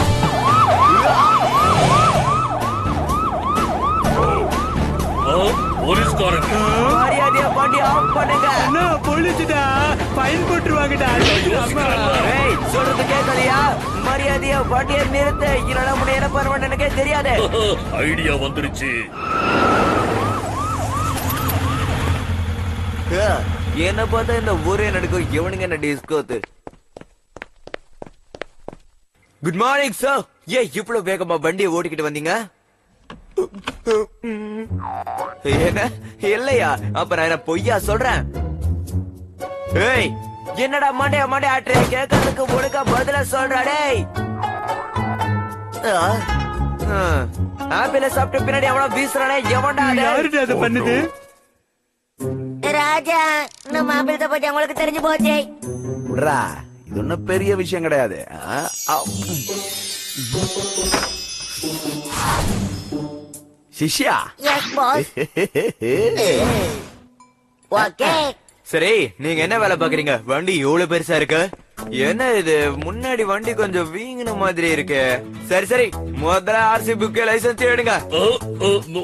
போலீஸ்காரங்க மரியாதையா வண்டி ஆஃப் பண்ணுங்க. அண்ணா போலீஸ்டா, ஃபைன் போட்டுருவாங்கடா. ஏய், சொல்றது கேட்கலையா? மரியாதையா வண்டியை நிறுத்து, இல்லைன்னா உன்னை என்ன பண்ணுவேன்னு எனக்கே தெரியாது. ஐடியா வந்துருச்சு. என்ன பார்த்தா இந்த ஊரே நடக்கும். இவனுங்க என்ன டிஸ்கோத்து. Good morning sir. ஏன் இவ்வளவு வேகமா வண்டியை ஓட்டிக்கிட்டு வந்தீங்க? என்ன இல்லையா? அப்ப நான் என்ன பொய்யா சொல்றேன்? ஏய், என்னடா மண்டைய ஆட்டுற? கேட்கறதுக்கு ஒழுங்கா பதில சொல்றா. டேய், ஆப்பிள சாப்பிட்ட பின்னாடி எவனோ வீசுறானே, எவன்டா அது? யாருடா அதை பண்ணுது? ராஜா, நம்ம ஆப்பிள் பத்தி உங்களுக்கு தெரிஞ்சு போச்சே. விட்றா, இது ஒன்னும் பெரிய விஷயம் கிடையாது. சிஷ்யா. Yes boss. ஓகே. சரி, நீங்க என்ன வேலை பாக்குறீங்க? வண்டி எவ்வளவு பெருசா இருக்கு? என்ன இது, முன்னாடி வண்டி கொஞ்சம் வீங்கின மாதிரி இருக்கு. சரி சரி, முதல்ல ஆர்சி புக் லைசன்ஸ் எடுங்க.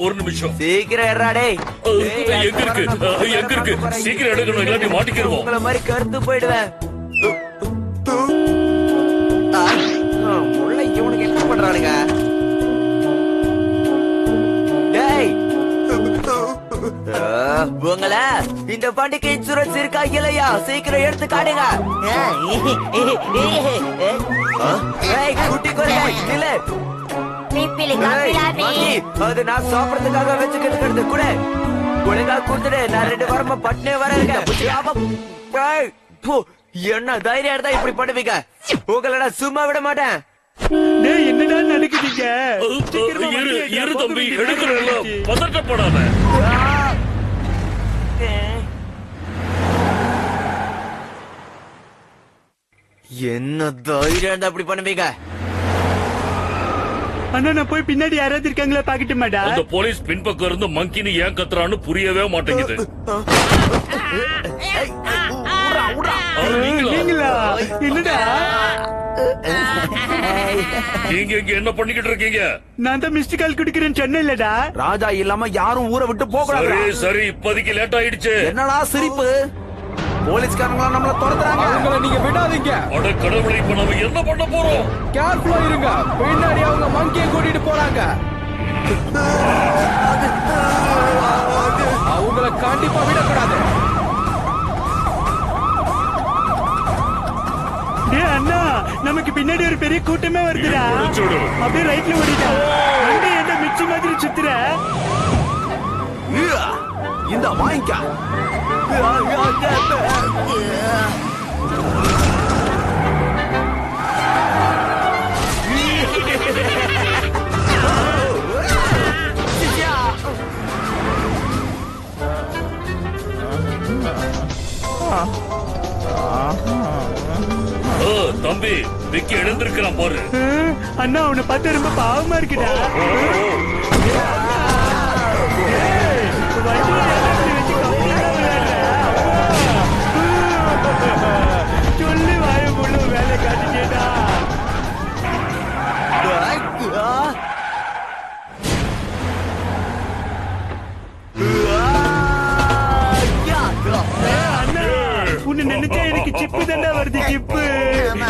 ஒரு நிமிஷம். சீக்கிரம் ஏறாடே. எங்க இருக்கு? எங்க இருக்கு? சீக்கிரம் எடுக்கணும், இல்லாட்டி மாட்டிக்கிடுவோம். உங்களை மாதிரி கருத்து போயிடுவேன். முள்ள இவனுக்கு என்ன பண்றானுங்க? டேய், உங்கள இந்த வண்டிக்கு இன்சூரன்ஸ் இருக்கா இல்லையா? சீக்கிரம் எடுத்து காட்டுங்க. ஏய், குட்டி குரங்கு நில்லு. பிப்பிலி ஏய், காப்பிலாப்பி மங்கி, அது நான் சாப்பிடறதுக்காக வச்சுக்கிறது கூட ஒழுங்கா கொடுத்துடு. நான் 2 வாரமா பட்னே வர இருக்கேன். என்ன தைரியம் இருந்தா இப்படி பண்ணுவீங்க? உங்களை நான் சும்மா விட மாட்டேன். டேய், என்னடா நடக்குதுங்க? சீக்கிரமா இரு வண்டியை இரு போக தம்பி, வேண்டியது எடுக்கிறேன். ஆயிடுச்சு. பதட்டப்படாத. என்ன தைரியம் இருந்தா அப்படி பண்ணுவீங்க? அண்ணா, நான் போய் பின்னாடி யாராவது இருக்காங்களா பாக்கட்டுமாடா? அந்த போலீஸ் பின்பக்கம் இருந்து மங்கின்னு ஏன் கத்துறான்னு புரியவே மாட்டேங்குது. நீங்களா? நீங்களா? என்னடா? நீங்க இங்க என்ன பண்ணிக்கிட்டு இருக்கீங்க? நான் தான் மிஸ்டு கால் குடுக்கிறேன்னு சொன்னேன்லடா. ராஜா இல்லாம யாரும் ஊரை விட்டு போக சரி கூடாது. சரி, இப்போதைக்கு லேட் ஆயிடுச்சு. என்னடா சிரிப்பு? போலீஸ்காரங்களா நம்மள துரத்துறாங்க. அவங்கள நீங்க விடாதீங்க. அட கடவுளே, இப்ப நம்ம என்ன பண்ண போறோம்? கேர்ஃபுல்லா இருங்க. பின்னாடி அவங்க மங்கியை கூட்டிட்டு போறாங்க. அவங்கள கண்டிப்பா விடக்கூடாது. டேய் அண்ணா, நமக்கு பின்னாடி ஒரு பெரிய கூட்டமே வருதுடா. பிடிச்சுடு. அப்படியே ரைட்ல ஓடிட்டா. வண்டி என்ன மிச்சி மாதிரி சுத்துற? இந்த வாங்கிக்க. தம்பி, விக்கி எழுந்திருக்கிறான் பாரு. அண்ணா, அவனை பார்த்தா ரொம்ப பாவமா இருக்குடா. சொல்லி வாய முழு வேலை காட்டிட்டேடா. அண்ணா, உன்னை நினைச்சா எனக்கு சிப்பு தாண்டா வருது. சிப்பு,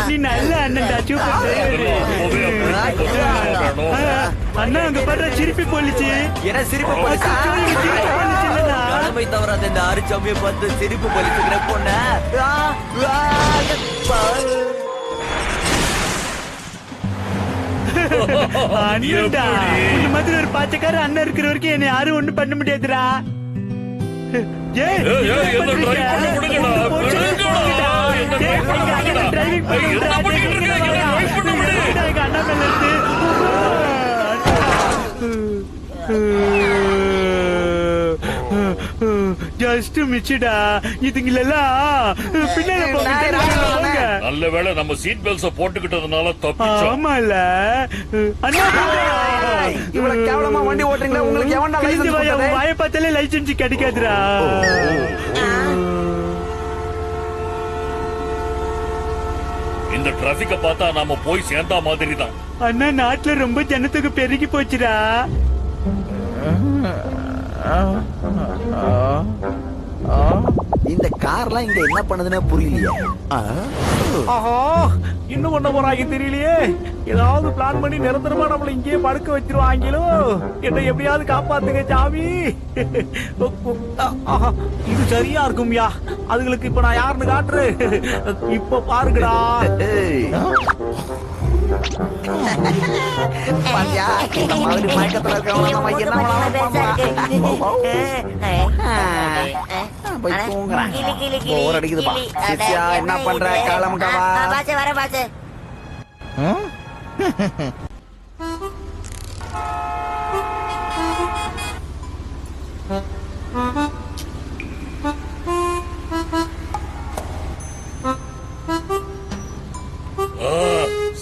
நீ நல்ல அண்ணன்டா. சூப்பர். அண்ணா, அங்க பாரு சிரிப்பி போலிச்சு. என்ன சிரிப்பு போலீஸா? கடமை தவறாத இந்த ஆறுச்சாமியை பார்த்து சிரிப்பு போலீஸுங்கிற பொண்ண. அண்ணன்டா, இந்த மாதிரி ஒரு பாச்சக்கார அண்ணன் இருக்கிற வரைக்கும் என்ன யாரும் ஒண்ணும் பண்ண முடியாதுடா. ஏய், என்ன drive பண்ண விடுங்கடா, விடுங்கடா. என்ன drive பண்ண விடுங்கடா. டிரைவிங் என்ன பண்ணிக்கிட்டு இருக்கீங்க? என்ன drive பண்ண விடு. எங்க அண்ணா மேல இருந்து ஜஸ்ட் மிச்சிடா. இதுங்களெல்லாம் பின்னாடி போங்க. நல்ல வேளை நம்ம சீட் பெல்ட்ஸ போட்டுக்கிட்டதுனால தப்பிச்சோம். ஆமால அண்ணா, இவ்வளவு கேவலமா வண்டி ஓட்டுறீங்களா? உங்களுக்கு எவன்டா லைசென்ஸ் கொடுத்தது? வாயை பார்த்தாலே லைசென்ஸ் கிடைக்காதுடா. இந்த டிராபிக்க பார்த்தா நாம போய் சேர்ந்தா மாதிரி தான். அண்ணா, நாட்டுல ரொம்ப ஜனத்தொகை பெருகி போச்சுடா. இந்த கார்லாம் இங்க என்ன பண்ணுதுன்னு புரியலையே. ஆஹா, இன்னும் பண்ண போறாங்க தெரியலையே. ஏதாவது பிளான் பண்ணி நிரந்தரமா நம்மள இங்கேயே படுக்க வச்சிருவாங்களோ. என்ன எப்படியாவது காப்பாத்துங்க சாமி. ஆஹா, இது சரியா இருக்கும்யா. அதுங்களுக்கு இப்ப நான் யாருன்னு காட்டுறேன். இப்ப பாருங்கடா. பாத்தியா, இந்த மாதிரி மயக்கத்துல இருக்கவங்க நம்ம என்ன வேணாலும் பண்ணலாம். போய் தூங்குறேன். போர் அடிக்குதுப்பா. சிச்சியா, என்ன பண்ற? கிளம்புக்கவா? பாச்சு வர பாச்சு.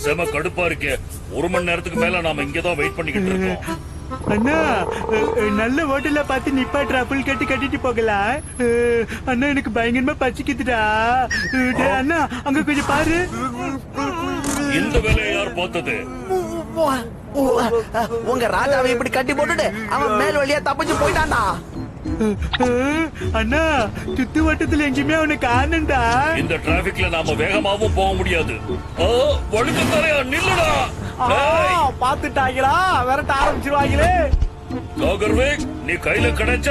செம கடுப்பா இருக்கே. 1 மணி நேரத்துக்கு மேல நாம இங்கதான் வெயிட் பண்ணிக்கிட்டு இருக்கோம். அண்ணா, நல்ல ஹோட்டல்ல பார்த்து நிப்பாட்டுறா. புல் கட்டி கட்டிட்டு போகலாம். அண்ணா, எனக்கு பயங்கரமா பசிக்குதுடா. டேய் அண்ணா, அங்க கொஞ்சம் பாரு. இந்த வேலையை யார் பார்த்தது? உங்க ராஜாவை இப்படி கட்டி போட்டுட்டு அவன் மேல் வழியா தப்பிச்சு போயிட்டான்டா. அண்ணா, சுத்து வட்டத்துல எங்கேயுமே அவனை காணண்டா. இந்த டிராபிக்ல நாம வேகமாவும் போக முடியாது. வழுக்க தரையா நில்லுடா. பாத்துட்டாங்களா? விரட்ட ஆரம்பிச்சிருவாங்களே. லாகர்வேக், நீ கையில கிடைச்ச.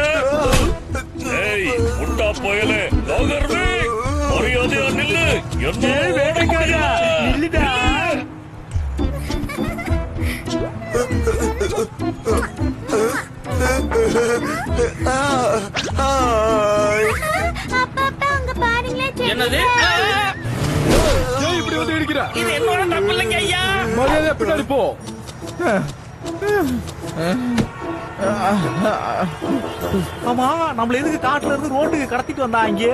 ஏய், முட்டா போயலே. லாகர்வேக், மரியாதையா நில்லு. என்ன வேட்டைக்காரா, நில்லுடா. அப்பா அங்க பாருங்களேன் என்னது ஏன் இப்படி வந்து இடிக்கிற? இது என்னோட தப்பு இல்லைங்க ஐயா. மரியாதை பின்னாடி போ. ஆமா நம்மள எதுக்கு காட்டுல இருந்து ரோட்டுக்கு கடத்திட்டு வந்தாங்க?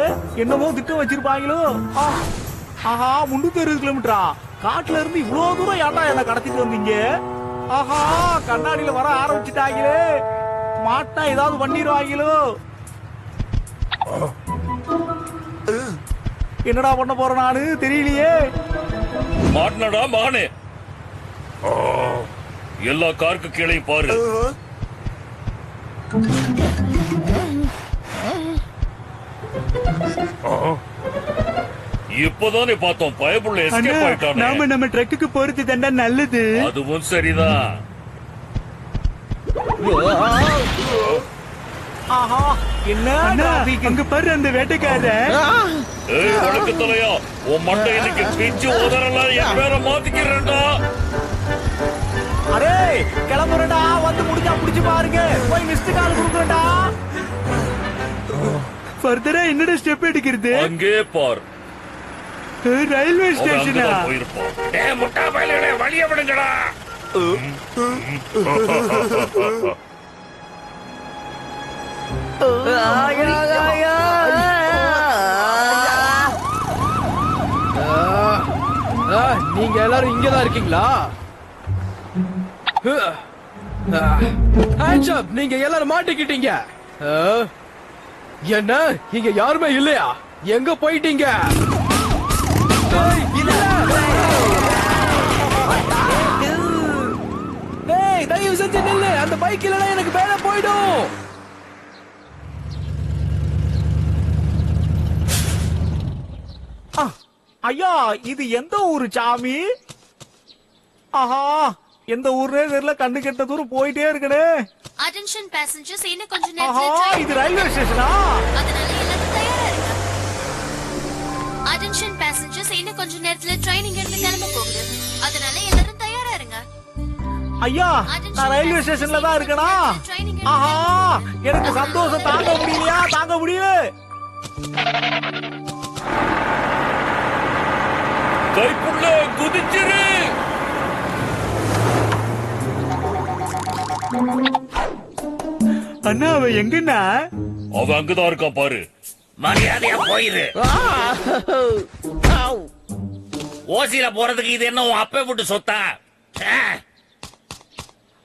என்னமோ திட்டம் வச்சிருப்பாங்களோ. ஆஹா 360 கிலோமீட்டரா காட்டுல இருந்து இவ்வளவு தூரம் ஏன்டா என்ன கடத்திட்டு வந்தீங்க? ஆஹா கண்ணாடியில வர ஆரம்பிச்சுட்டாங்களே. மாட்டா ஏதாவது பண்ணிடுவாங்களோ. என்னடா பண்ண போறேன் நானு தெரியலையே. மாட்டினடா மகனே. எல்லா காருக்கு கீழே பாரு. இப்போதானே பார்த்தோம் பயப்புள்ள எஸ்கேப் ஆயிட்டானே. நாம நம்ம ட்ரக்குக்கு போறது தண்டா நல்லது. அதுவும் சரிதான். ஆஹா என்ன அங்க பாரு அந்த வேட்டைக்காரன். ஏய் வழக்கு தலையா உன் மண்டை இன்னைக்கு பிச்சு உதறலாம். என் பேரை மாத்திக்கிறேன்டா. அரே கிளம்புறடா வந்து முடிஞ்சா புடிச்சு பாருங்க. போய் மிஸ்டு கால் கொடுக்குறடா. ஃபர்தரா என்னடா ஸ்டெப் எடுக்கிறது? அங்கே பார். ரயில்வே ஸ்டேஷனா? போயிருப்போம். டேய் முட்டா பயலே வழிய விடுங்கடா. நீங்க எல்லாரும் இங்கதான் இருக்கீங்களா? Hands up, நீங்க எல்லாரும் மாட்டிக்கிட்டீங்க. என்ன இங்க யாருமே இல்லையா? எங்க போயிட்டீங்க? தயவு செஞ்சு நில்லு. அந்த பைக் இல்லனா எனக்கு வேலை போயிடும். ஐயா இது எந்த ஊரு சாமி? ஆஹா எந்த ஊர்னே தெரியல. கண்ணு கெட்ட தூரம் போயிட்டே இருக்கனே. அட்டென்ஷன் பேசஞ்சர்ஸ் இன்னும் கொஞ்ச ஆஹா நேரத்துல இது ரயில்வே ஸ்டேஷனா? அதனால எல்லாரும் தயாரா இருங்க. அட்டென்ஷன் பேசஞ்சர்ஸ் இன்னும் கொஞ்ச நேரத்துல ட்ரெயின் இங்க இருந்து கிளம்ப போகுது. அதனால எல்லாரும் தயாரா இருங்க. ஐயா நான் ரயில்வே ஸ்டேஷன்ல தான் இருக்கனா? ஆஹா எனக்கு சந்தோஷம் தாங்க முடியலையா? தாங்க முடியல. கைப்புள்ள குதிச்சிரு. அண்ணா அவன் எங்கண்ணா? அவன் அங்கதான் இருக்கான் பாரு. மரியாதையா போயிரு. ஓசியில போறதுக்கு இது என்ன உன் அப்பே விட்டு சொத்தா?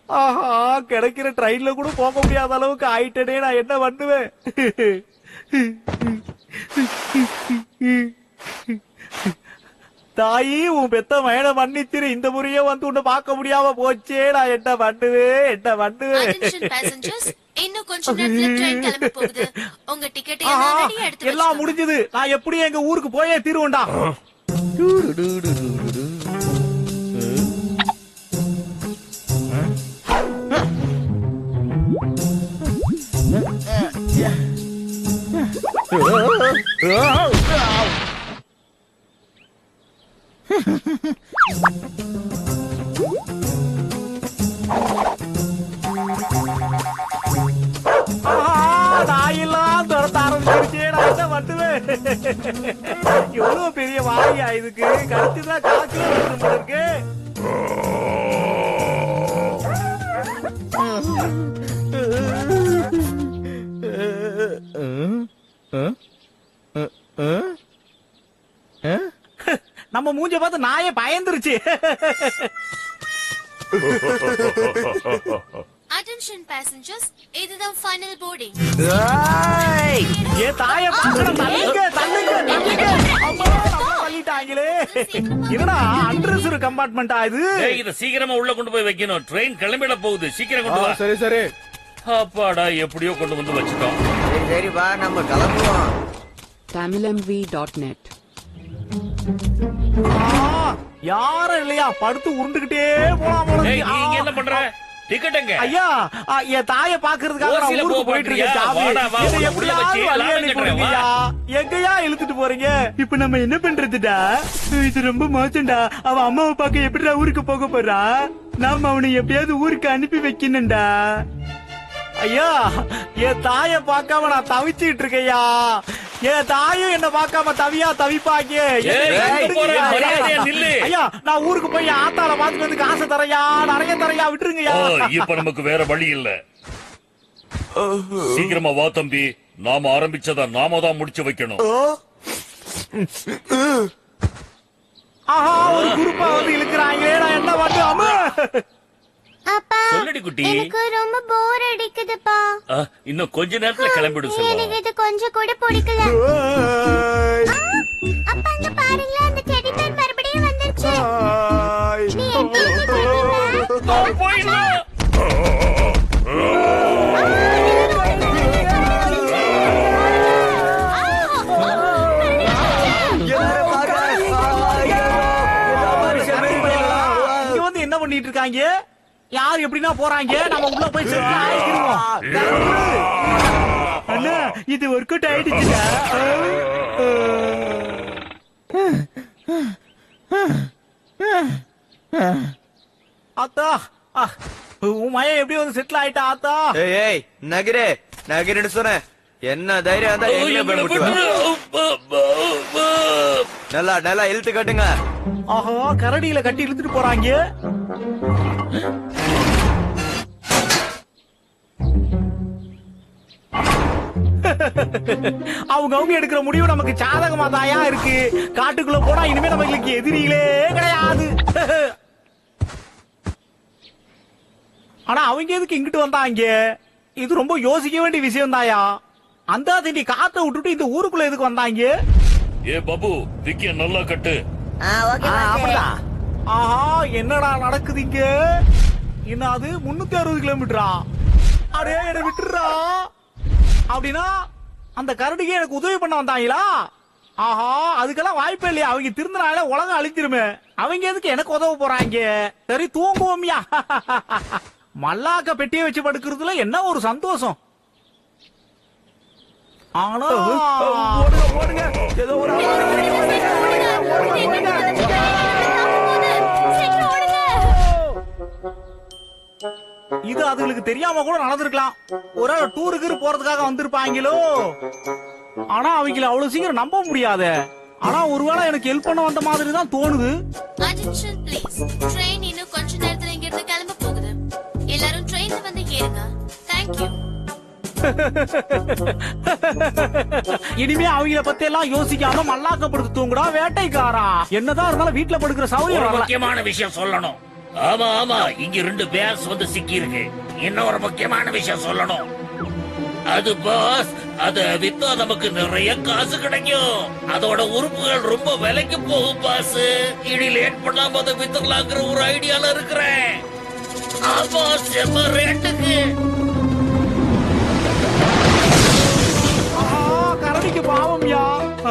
ஆஹா கிடைக்கிற ட்ரெயின்ல கூட போக முடியாத அளவுக்கு ஆயிட்டனே. நான் என்ன பண்ணுவேன்? தாயி உன் பெத்த மயனை மன்னிச்சிரு. இந்த முறையே வந்து உன்னை பார்க்க முடியாம போச்சே. நான் என்ன பண்ணுவேன்? என்ன பண்ணுவேன்? அட்டென்ஷன் பேசஞ்சர்ஸ் இன்னும் கொஞ்ச நேரத்துல ட்ரெயின் கிளம்ப போகுது. உங்க டிக்கெட் எல்லாம் ரெடியா எடுத்து எல்லாம் முடிஞ்சது. நான் எப்படியும் எங்க ஊருக்கு போயே தீருவேன்டா. நாயெல்லாம் துரத்த ஆரம்பிச்சிருச்சே. நான் என்ன பண்ணுவேன்? எவ்வளவு பெரிய வாயா இதுக்கு. கடிச்சுதான் காக்கில இருக்கு. நம்ம மூஞ்ச பார்த்து நாயே பயந்துருச்சு. அட்டென்ஷன் பேசஞ்சர்ஸ் இதுதான் ஃபைனல் போர்டிங். ஏ தாய பாக்கணும். தள்ளுங்க தள்ளுங்க தள்ளுங்க. அம்மா நம்ம தள்ளிட்டாங்களே. என்னடா அன்ரிசர்வ் கம்பார்ட்மெண்டா இது? இத சீக்கிரமா உள்ள கொண்டு போய் வைக்கணும். ட்ரெயின் கிளம்பிட போகுது. சீக்கிரம் கொண்டு வா. சரி சரி. அப்பாடா எப்படியோ கொண்டு வந்து வச்சுட்டோம். சரி வா நம்ம கிளம்புவோம். tamilmv.net யாரும் இல்லையா? படுத்து உருண்டுகிட்டே போலாம். நீங்க என்ன பண்ற? டிக்கெட் எங்க? ஐயா என் தாய பாக்குறதுக்காக நான் ஊருக்கு போயிட்டு இருக்கேன். சாமி இதை எப்படியாவது வழியா அனுப்பிடுங்கய்யா. எங்கயா இழுத்துட்டு போறீங்க? இப்ப நம்ம என்ன பண்றதுடா? இது ரொம்ப மோசம்டா. அவன் அம்மாவை பார்க்க எப்படிடா ஊருக்கு போக போறா? நாம அவனை எப்படியாவது ஊருக்கு அனுப்பி வைக்கணும்டா. ஐயா, என் தாய பார்க்காம நான் தவிச்சிட்டு இருக்கேயா. என் தாயும் என்ன பார்க்காம தவிப்பாங்க. ஐயா, நான் ஊருக்கு போய் ஆத்தால பாத்துட்டு வந்து காசு தரையா, நிறைய தரையா, விட்டுருங்கயா. இப்ப நமக்கு வேற வழி இல்ல. சீக்கிரமா வா தம்பி, நாம ஆரம்பிச்சத நாம தான் முடிச்சு வைக்கணும். ஆஹா, ஒரு குரூப்பா வந்து இழுக்கிறாங்களே, நான் என்ன பண்ணுவேன்? அப்பா, சொல்லடி குட்டி. எனக்கு ரொம்ப போர் அடிக்குதுப்பா. இன்னும் கொஞ்ச நேரத்துல கிளம்பிடு செல்வம். எனக்கு இது கொஞ்சம் கூட பிடிக்கல. அப்பா, அங்க பாருங்களா, அந்த டெடி பேர் மறுபடியும் வந்துருச்சு. நீ எங்க இங்க வந்து என்ன பண்ணிட்டு இருக்காங்க? யார் எப்படின்னா போறாங்க, நம்ம உள்ள போய் செட்டில் ஆயிடுவோம். அண்ணா, இது ஒர்க் அவுட் ஆயிடுச்சுல. ஆத்தா, உன் மயம் எப்படி வந்து செட்டில் ஆயிட்டா ஆத்தா? ஏய் நகிரேன்னு சொன்ன என்ன தைரியம் இருந்தா எங்களை நல்லா இழுத்து கட்டுங்க. ஆஹா, கரடியில கட்டி இழுத்துட்டு போறாங்க. அவங்க எடுக்கிற முடிவு நமக்கு சாதகமா தாயா இருக்கு. காட்டுக்குள்ள போனா இனிமே நமக்கு எதிரிகளே கிடையாது. ஆனா அவங்க எதுக்கு இங்கிட்டு வந்தாங்க? இது ரொம்ப யோசிக்க வேண்டிய விஷயம் தாயா. அந்த திண்டி காத்த விட்டுட்டு இந்த ஊருக்குள்ள எதுக்கு வந்தாங்க? ஏ பாபு, விக்கிய நல்லா கட்டு. அப்படிதான். ஆஹா, என்னடா நடக்குதுங்க? என்னது 360 கிலோமீட்டரா? அடே, என்ன விட்டுறா. அப்படின்னா அந்த கரடிக்கு எனக்கு உதவி பண்ண வந்தாங்களா? ஆஹா, அதுக்கெல்லாம் வாய்ப்பே இல்லையா. அவங்க திருந்தினால உலகம் அழிஞ்சிருமே. அவங்க எதுக்கு எனக்கு உதவ போறாங்க? சரி, தூங்குவோம்யா. மல்லாக்க பெட்டியை வச்சு படுக்கிறதுல என்ன ஒரு சந்தோஷம். ஆனா ஓடுங்க, ஏதோ ஒரு இது அதுங்களுக்கு தெரியாம கூட நடந்திருக்கலாம். ஒரு டூருக்கு போறதுக்காக வந்திருப்பாங்களோ. ஆனா அவங்கள அவ்வளவு சீக்கிரம் நம்ப முடியாது. ஆனா ஒருவேளை எனக்கு ஹெல்ப் பண்ண வந்த மாதிரி தான் தோணுது. அட்டென்ஷன் ப்ளீஸ், ட்ரெயின் இன்னும் கொஞ்ச நேரத்துல இங்க இருந்து கிளம்ப போகுது. எல்லாரும் ட்ரெயின்ல வந்து ஏறுங்க. Thank you. இனிமே அவங்கள பத்தி எல்லாம் யோசிக்காம மல்லாக்கப்படுத்து தூங்குடா வேட்டைக்காரா. என்னதான் இருந்தாலும் வீட்டுல படுக்கிற சௌகரியம். முக்கியமான விஷயம் சொல்லணும். ஆமா, இங்க 2 பேர்ஸ் வந்து சிக்கி இருக்கு. இன்னொரு முக்கியமான விஷயம் சொல்லணும். அது பாஸ், அத வித்தா நமக்கு நிறைய காசு கிடைக்கும். அதோட உறுப்புகள் ரொம்ப விலைக்கு போகும் பாஸ். இனி லேட் பண்ணாம அதை வித்துக்கலாங்கிற ஒரு ஐடியால இருக்கிறேன். ஆமா, செம்ம ரேட்டுக்கு. கரடிக்கு பாவம்யா.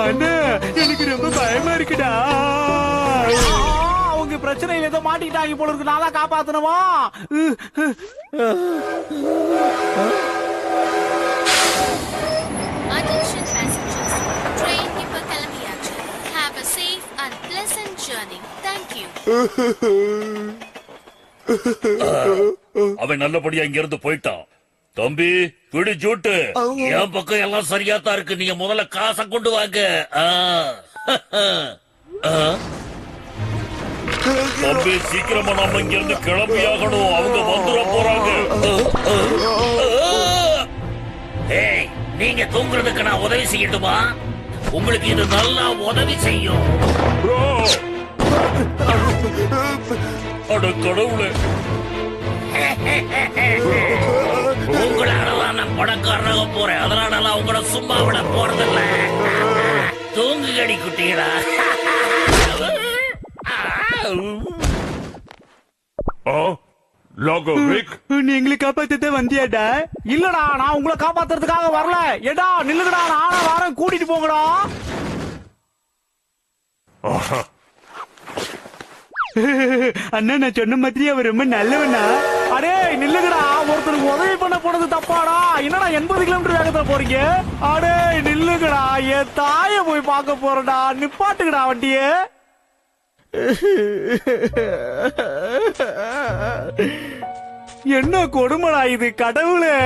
அண்ணே, எனக்கு ரொம்ப பயமா இருக்குடா. அவங்க பிரச்சனையில ஏதோ மாட்டிக்கிட்டாங்க போல இருக்கு. நான் தான் காப்பாத்தணுமா? Attention passengers, train இப்ப கிளம்பியாச்சு. Have a safe and pleasant journey. Thank you. அவன் நல்லபடியா இங்க இருந்து போயிட்டான். தம்பி, பிடி ஜூட்டு. என் பக்கம் எல்லாம் சரியா தான் இருக்கு. நீங்க முதல்ல காசை கொண்டு வாங்க. தம்பி, சீக்கிரமா நாம இங்க இருந்து கிளம்பியாகணும். அவங்க வந்துட போறாங்க. ஏய், நீங்க தூங்குறதுக்கு நான் உதவி செய்யட்டுமா? உங்களுக்கு இது நல்லா உதவி செய்யும். அட கடவுளே, உங்களால நான் பணக்காரனாக போறேன். அதனால உங்கள சும்மா விட போறதில்ல. தூங்கு கடி குட்டிகளா. நீ எங்களை காப்பாத்த வந்தியாடா? இல்லடா, நான் உங்களை காப்பாத்துறதுக்காக வரல. ஏடா நில்லுங்கடா, நானா வாரம் கூட்டிட்டு போங்கடா. அண்ணா, நான் சொன்ன மாதிரி அவர் ரொம்ப நல்லவனா? அடே நில்லுங்கடா, ஒருத்தருக்கு உதவி பண்ண போனது தப்பாடா. என்னடா 80 கிலோமீட்டர் வேகத்துல போறீங்க? அடே நில்லுங்கடா, என் தாய போய் பார்க்க போறடா. நிப்பாட்டுங்கடா வண்டிய. என்ன கொடுமடா இது கடவுளே,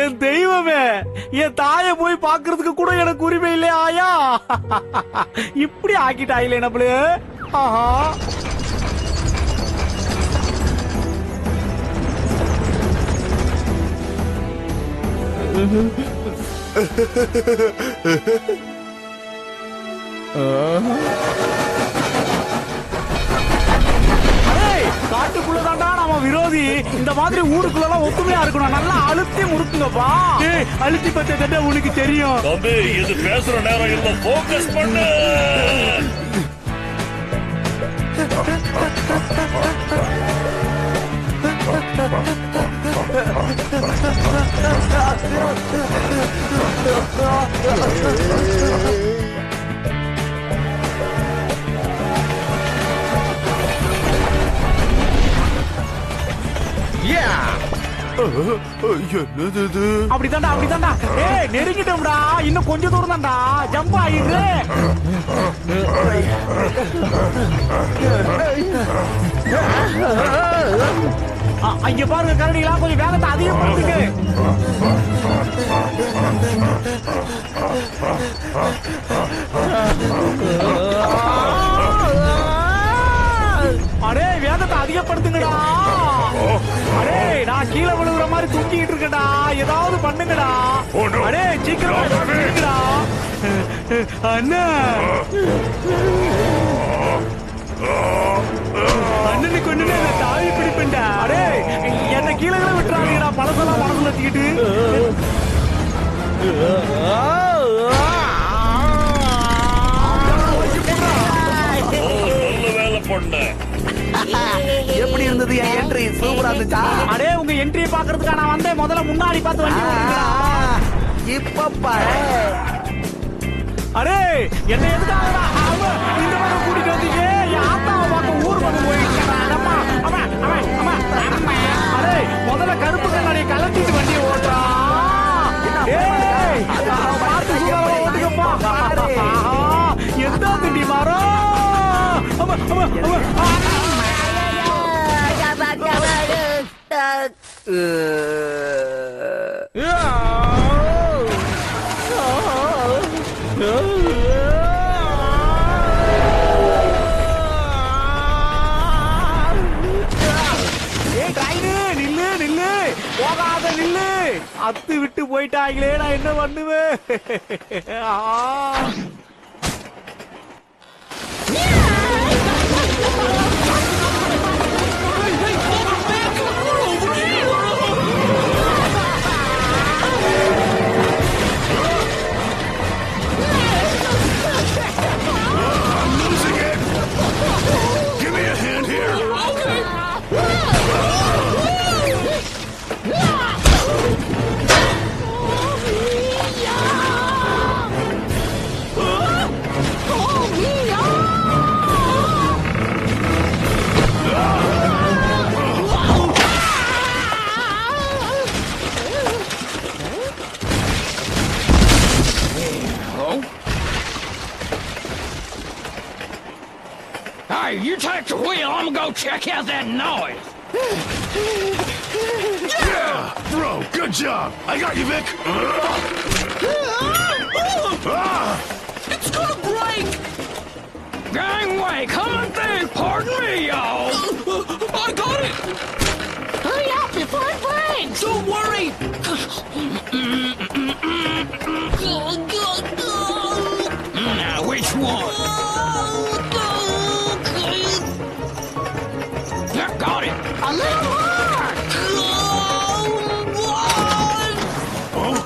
என் தெய்வமே, என் தாய போய் பாக்குறதுக்கு கூட எனக்கு உரிமை இல்லையா ஆயா? இப்படி ஆக்கிட்டாயிலே நம்மளு. ஆஹா. காட்டுக்குள்ளதாண்டா நாம விரோதி. இந்த மாதிரி ஊருக்குள்ள ஒத்துமையா இருக்கணும். நல்லா அழுத்தி முறுக்குங்கப்பா. அழுத்தி பத்த உனக்கு தெரியும். தம்பி, இது பேசுற நேரம் இல்ல, போக்கஸ் பண்ணு. அப்படிதான்டா அப்படிதான்டா. ஏய் நெருங்கிட்டோம்டா, இன்னும் கொஞ்சம் தூரம் தான்டா. ஜம்ப் ஆயிடு. அங்க பாருங்க கரடிகளா, கொஞ்சம் வேகத்தை அதிகப்படுத்துங்க. அடே வேகத்தை அதிகப்படுத்துங்கடா. அடே நான் கீழே விழுகிற மாதிரி தூக்கிட்டு இருக்கேன்டா, ஏதாவது பண்ணுங்கடா. அடே சீக்கிரமா பண்ணுங்கடா. அண்ணா அண்ணனுக்கு ஒண்ணு தாவி பிடிப்பேன்டா. அடே என்ன கீழே விட்டுறாதீங்கடா, பழசெல்லாம் மனசுல வச்சுக்கிட்டு. எப்படி இருந்தது என் என்ட்ரி? சூப்பரா இருந்துச்சா? அடே உங்க என்ட்ரியை பாக்குறதுக்கா நான் வந்தேன். முதல்ல முன்னாடி பார்த்து வண்டி ஓட்டுங்கடா. இப்ப பாரு. அடே என்ன எதுக்காகடா இந்த பக்கம் கூட்டிட்டு வந்தீங்க? என் ஆத்தாவை பார்க்க ஊர் பக்கம் போயிட்டா. அடே முதல்ல கருப்பு கண்ணாடியை கலட்டிட்டு வண்டியை ஓட்டுறா. பார்த்து ஓட்டுங்கப்பா. எந்த திண்டி மரம்? நில்லு நில்லு, போகாத நில்லு. அத்து விட்டு போயிட்டாங்களே, நான் என்ன பண்ணுவேன்? Hey, you take the wheel. I'm gonna go check out that noise. Yeah! Bro, good job. I got you, Vic. It's gonna break. Gangway, coming through. Pardon me, y'all. I got it. Hurry up before it breaks! Don't worry. Now, which one? Got it! A little more! Oh,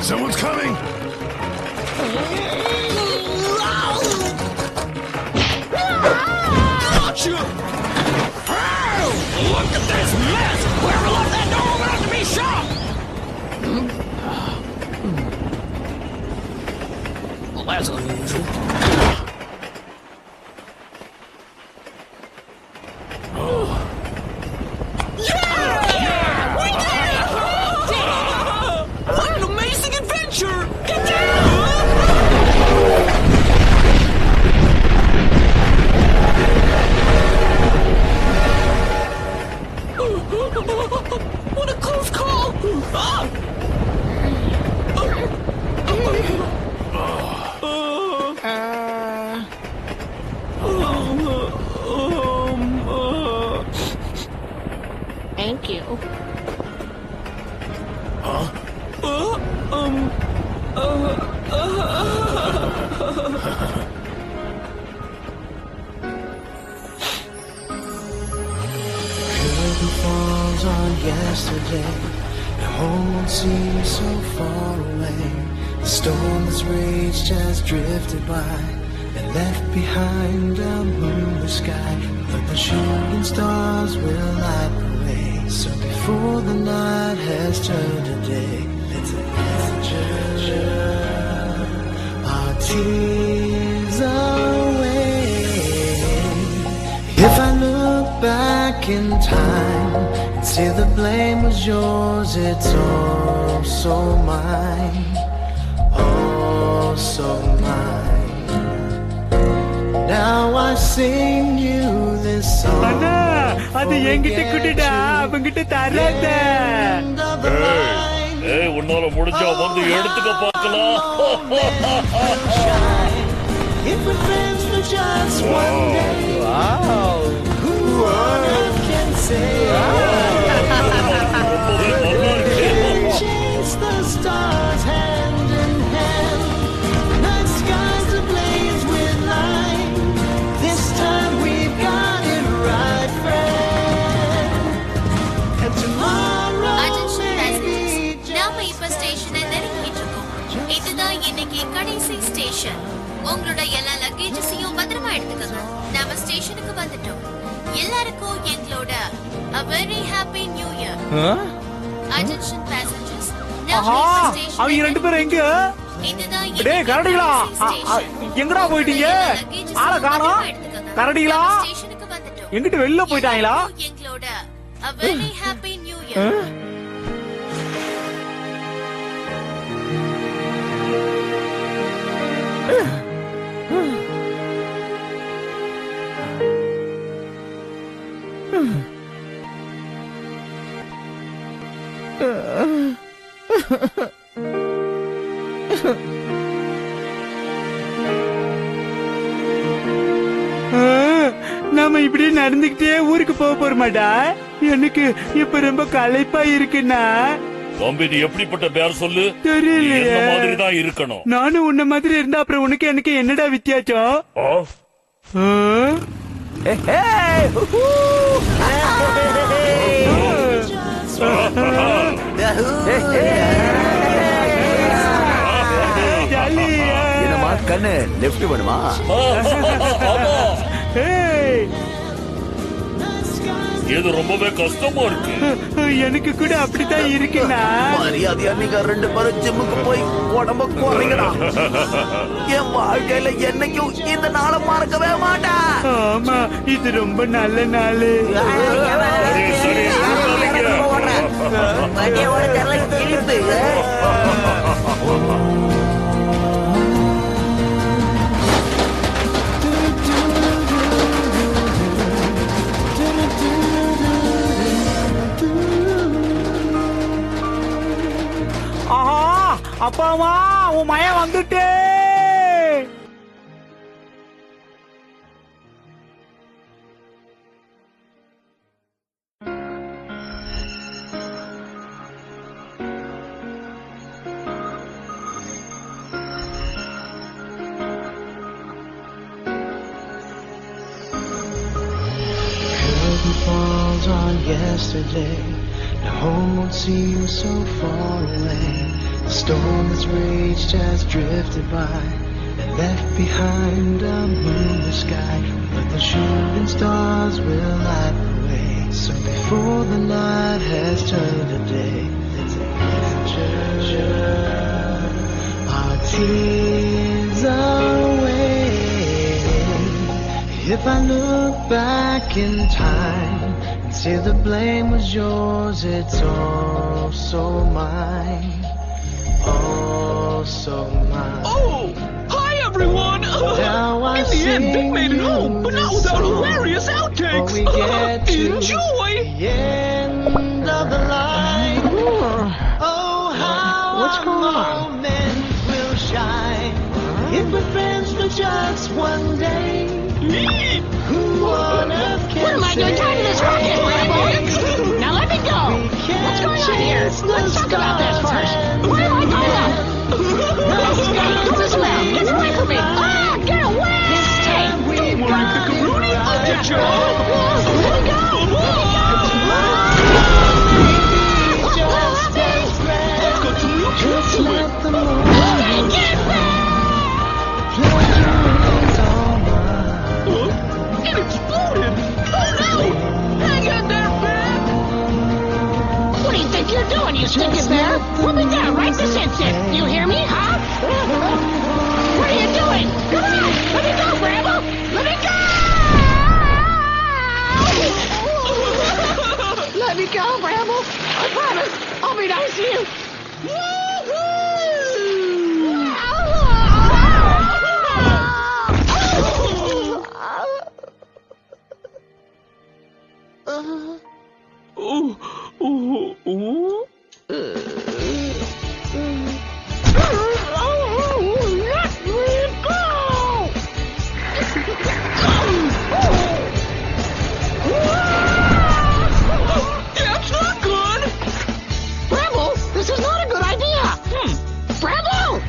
someone's coming. Gotcha! Oh, look at this mess! Whoever left that door will have to be shot! Well, that's unusual. Thank you. Curtain falls on yesterday. The home seems so far away. The storm that's raged has drifted by and left behind a moonless sky. But the shooting stars will light the way. So before the night has turned to day, let's measure our tears away. If I look back in time and say the blame was yours, it's also mine, also mine. Now I sing you this song. அண்ணா அது என்கிட்ட குடுடா அவங்கிட்ட தராத. ஏய் உன்னால முடிஞ்சா வந்து எடுத்துக்க பார்க்கலாம். If we're friends for just one day, who on earth can say chase the stars hand in hand, night skies ablaze with light. This time we've got it right, friend. And tomorrow Attention passengers, நாம இப்ப ஸ்டேஷனை நெருங்கிட்டு இருக்கோம். இதுதான் இன்னைக்கு கடைசி station. உங்களோட எல்லா லக்கேஜஸையும் பத்திரமா எடுத்துக்கங்க. நாம ஸ்டேஷனுக்கு வந்துட்டோம். எல்லாருக்கும் எங்களோட a very happy new year. Attention passengers, நாம இப்ப ஸ்டேஷன் அவங்க ரெண்டு பேரும் எங்க? டேய் கரடிகளா எங்கடா போயிட்டீங்க? ஆளை காணோம். கரடிகளா எங்கிட்ட வெளில போயிட்டாங்களா? எங்களோட a very happy new year. நாம இப்படி நடந்துகிட்டே ஊருக்கு போக போறோமாடா? எனக்கு இப்ப ரொம்ப களைப்பா இருக்குன்னா. தம்பி நீ எப்படிப்பட்ட பேர் சொல்லு? தெரியலையே. என்ன மாதிரி தான் இருக்கணும். நானும் உன்ன மாதிரி இருந்தா அப்புறம் உனக்கு எனக்கு என்னடா வித்தியாசம்? என்னமா கண்ணு லெஃப்ட் வேணுமா? இது ரொம்பவே கஷ்டமா இருக்கு. எனக்கு கூட அப்படித்தான் இருக்குண்ணா. மரியாதையா நீங்க ரெண்டு பேரும் ஜிம்முக்கு போய் உடம்ப குறைங்கடா. என் வாழ்க்கையில என்னைக்கும் இந்த நாளை மறக்கவே மாட்டேன். ஆமா இது ரொம்ப நல்ல நாளு. ஆஹா அப்பாமா உன் மயம் வந்துட்டே. Curtain falls on yesterday. The home won't seem so far away. The storm that's raged has drifted by and left behind a moonless sky. But the shooting stars will light the way. So before the night has turned to day, let's measure our tears away. If I look back in time and say the blame was yours, it's also mine, also mine. Oh, hi everyone! Now I in the end, they made it home, but not without hilarious outtakes. Enjoy! The end of the line. Oh, how what's going on? moments will shine if we're friends just one day. What am I doing tied to this rocket, Rambo? Now let me go. What's going on here? Let's talk about this first. Why am I tied up? Go this way. Get away from me. Ah, get away! Don't worry, Pickaroonie. I'll get you. Let me go. I've got some new tricks to it. Get back! It exploded! Oh no! Hang in there, man! What do you think you're doing, you stinking bear? Put me down right this instant! You hear me, huh? What are you doing? Come on! Let me go, Bramble! Let me go! Let me go, Bramble! I promise! I'll be nice to you! That's not good! Bramble, this is not a good idea! Bramble!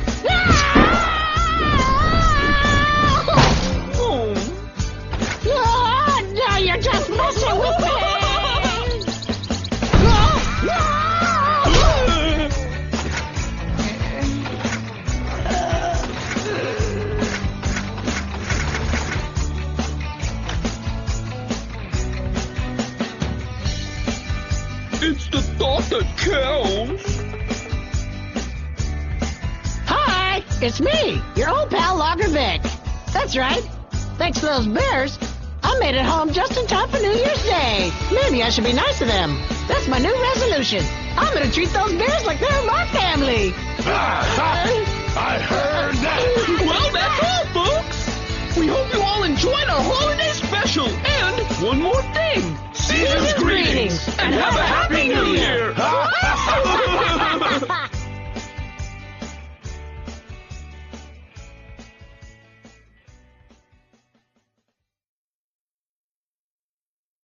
Now you're just messing with me! It's the thought that counts. Hi, it's me, your old pal Logger Vic. That's right. Thanks to those bears, I made it home just in time for New Year's Day. Maybe I should be nice to them. That's my new resolution. I'm gonna treat those bears like they're my family. I heard that. Well, that's all, folks. We hope you all enjoyed our holiday special. And one more thing. Season's greetings, and have a happy New Year.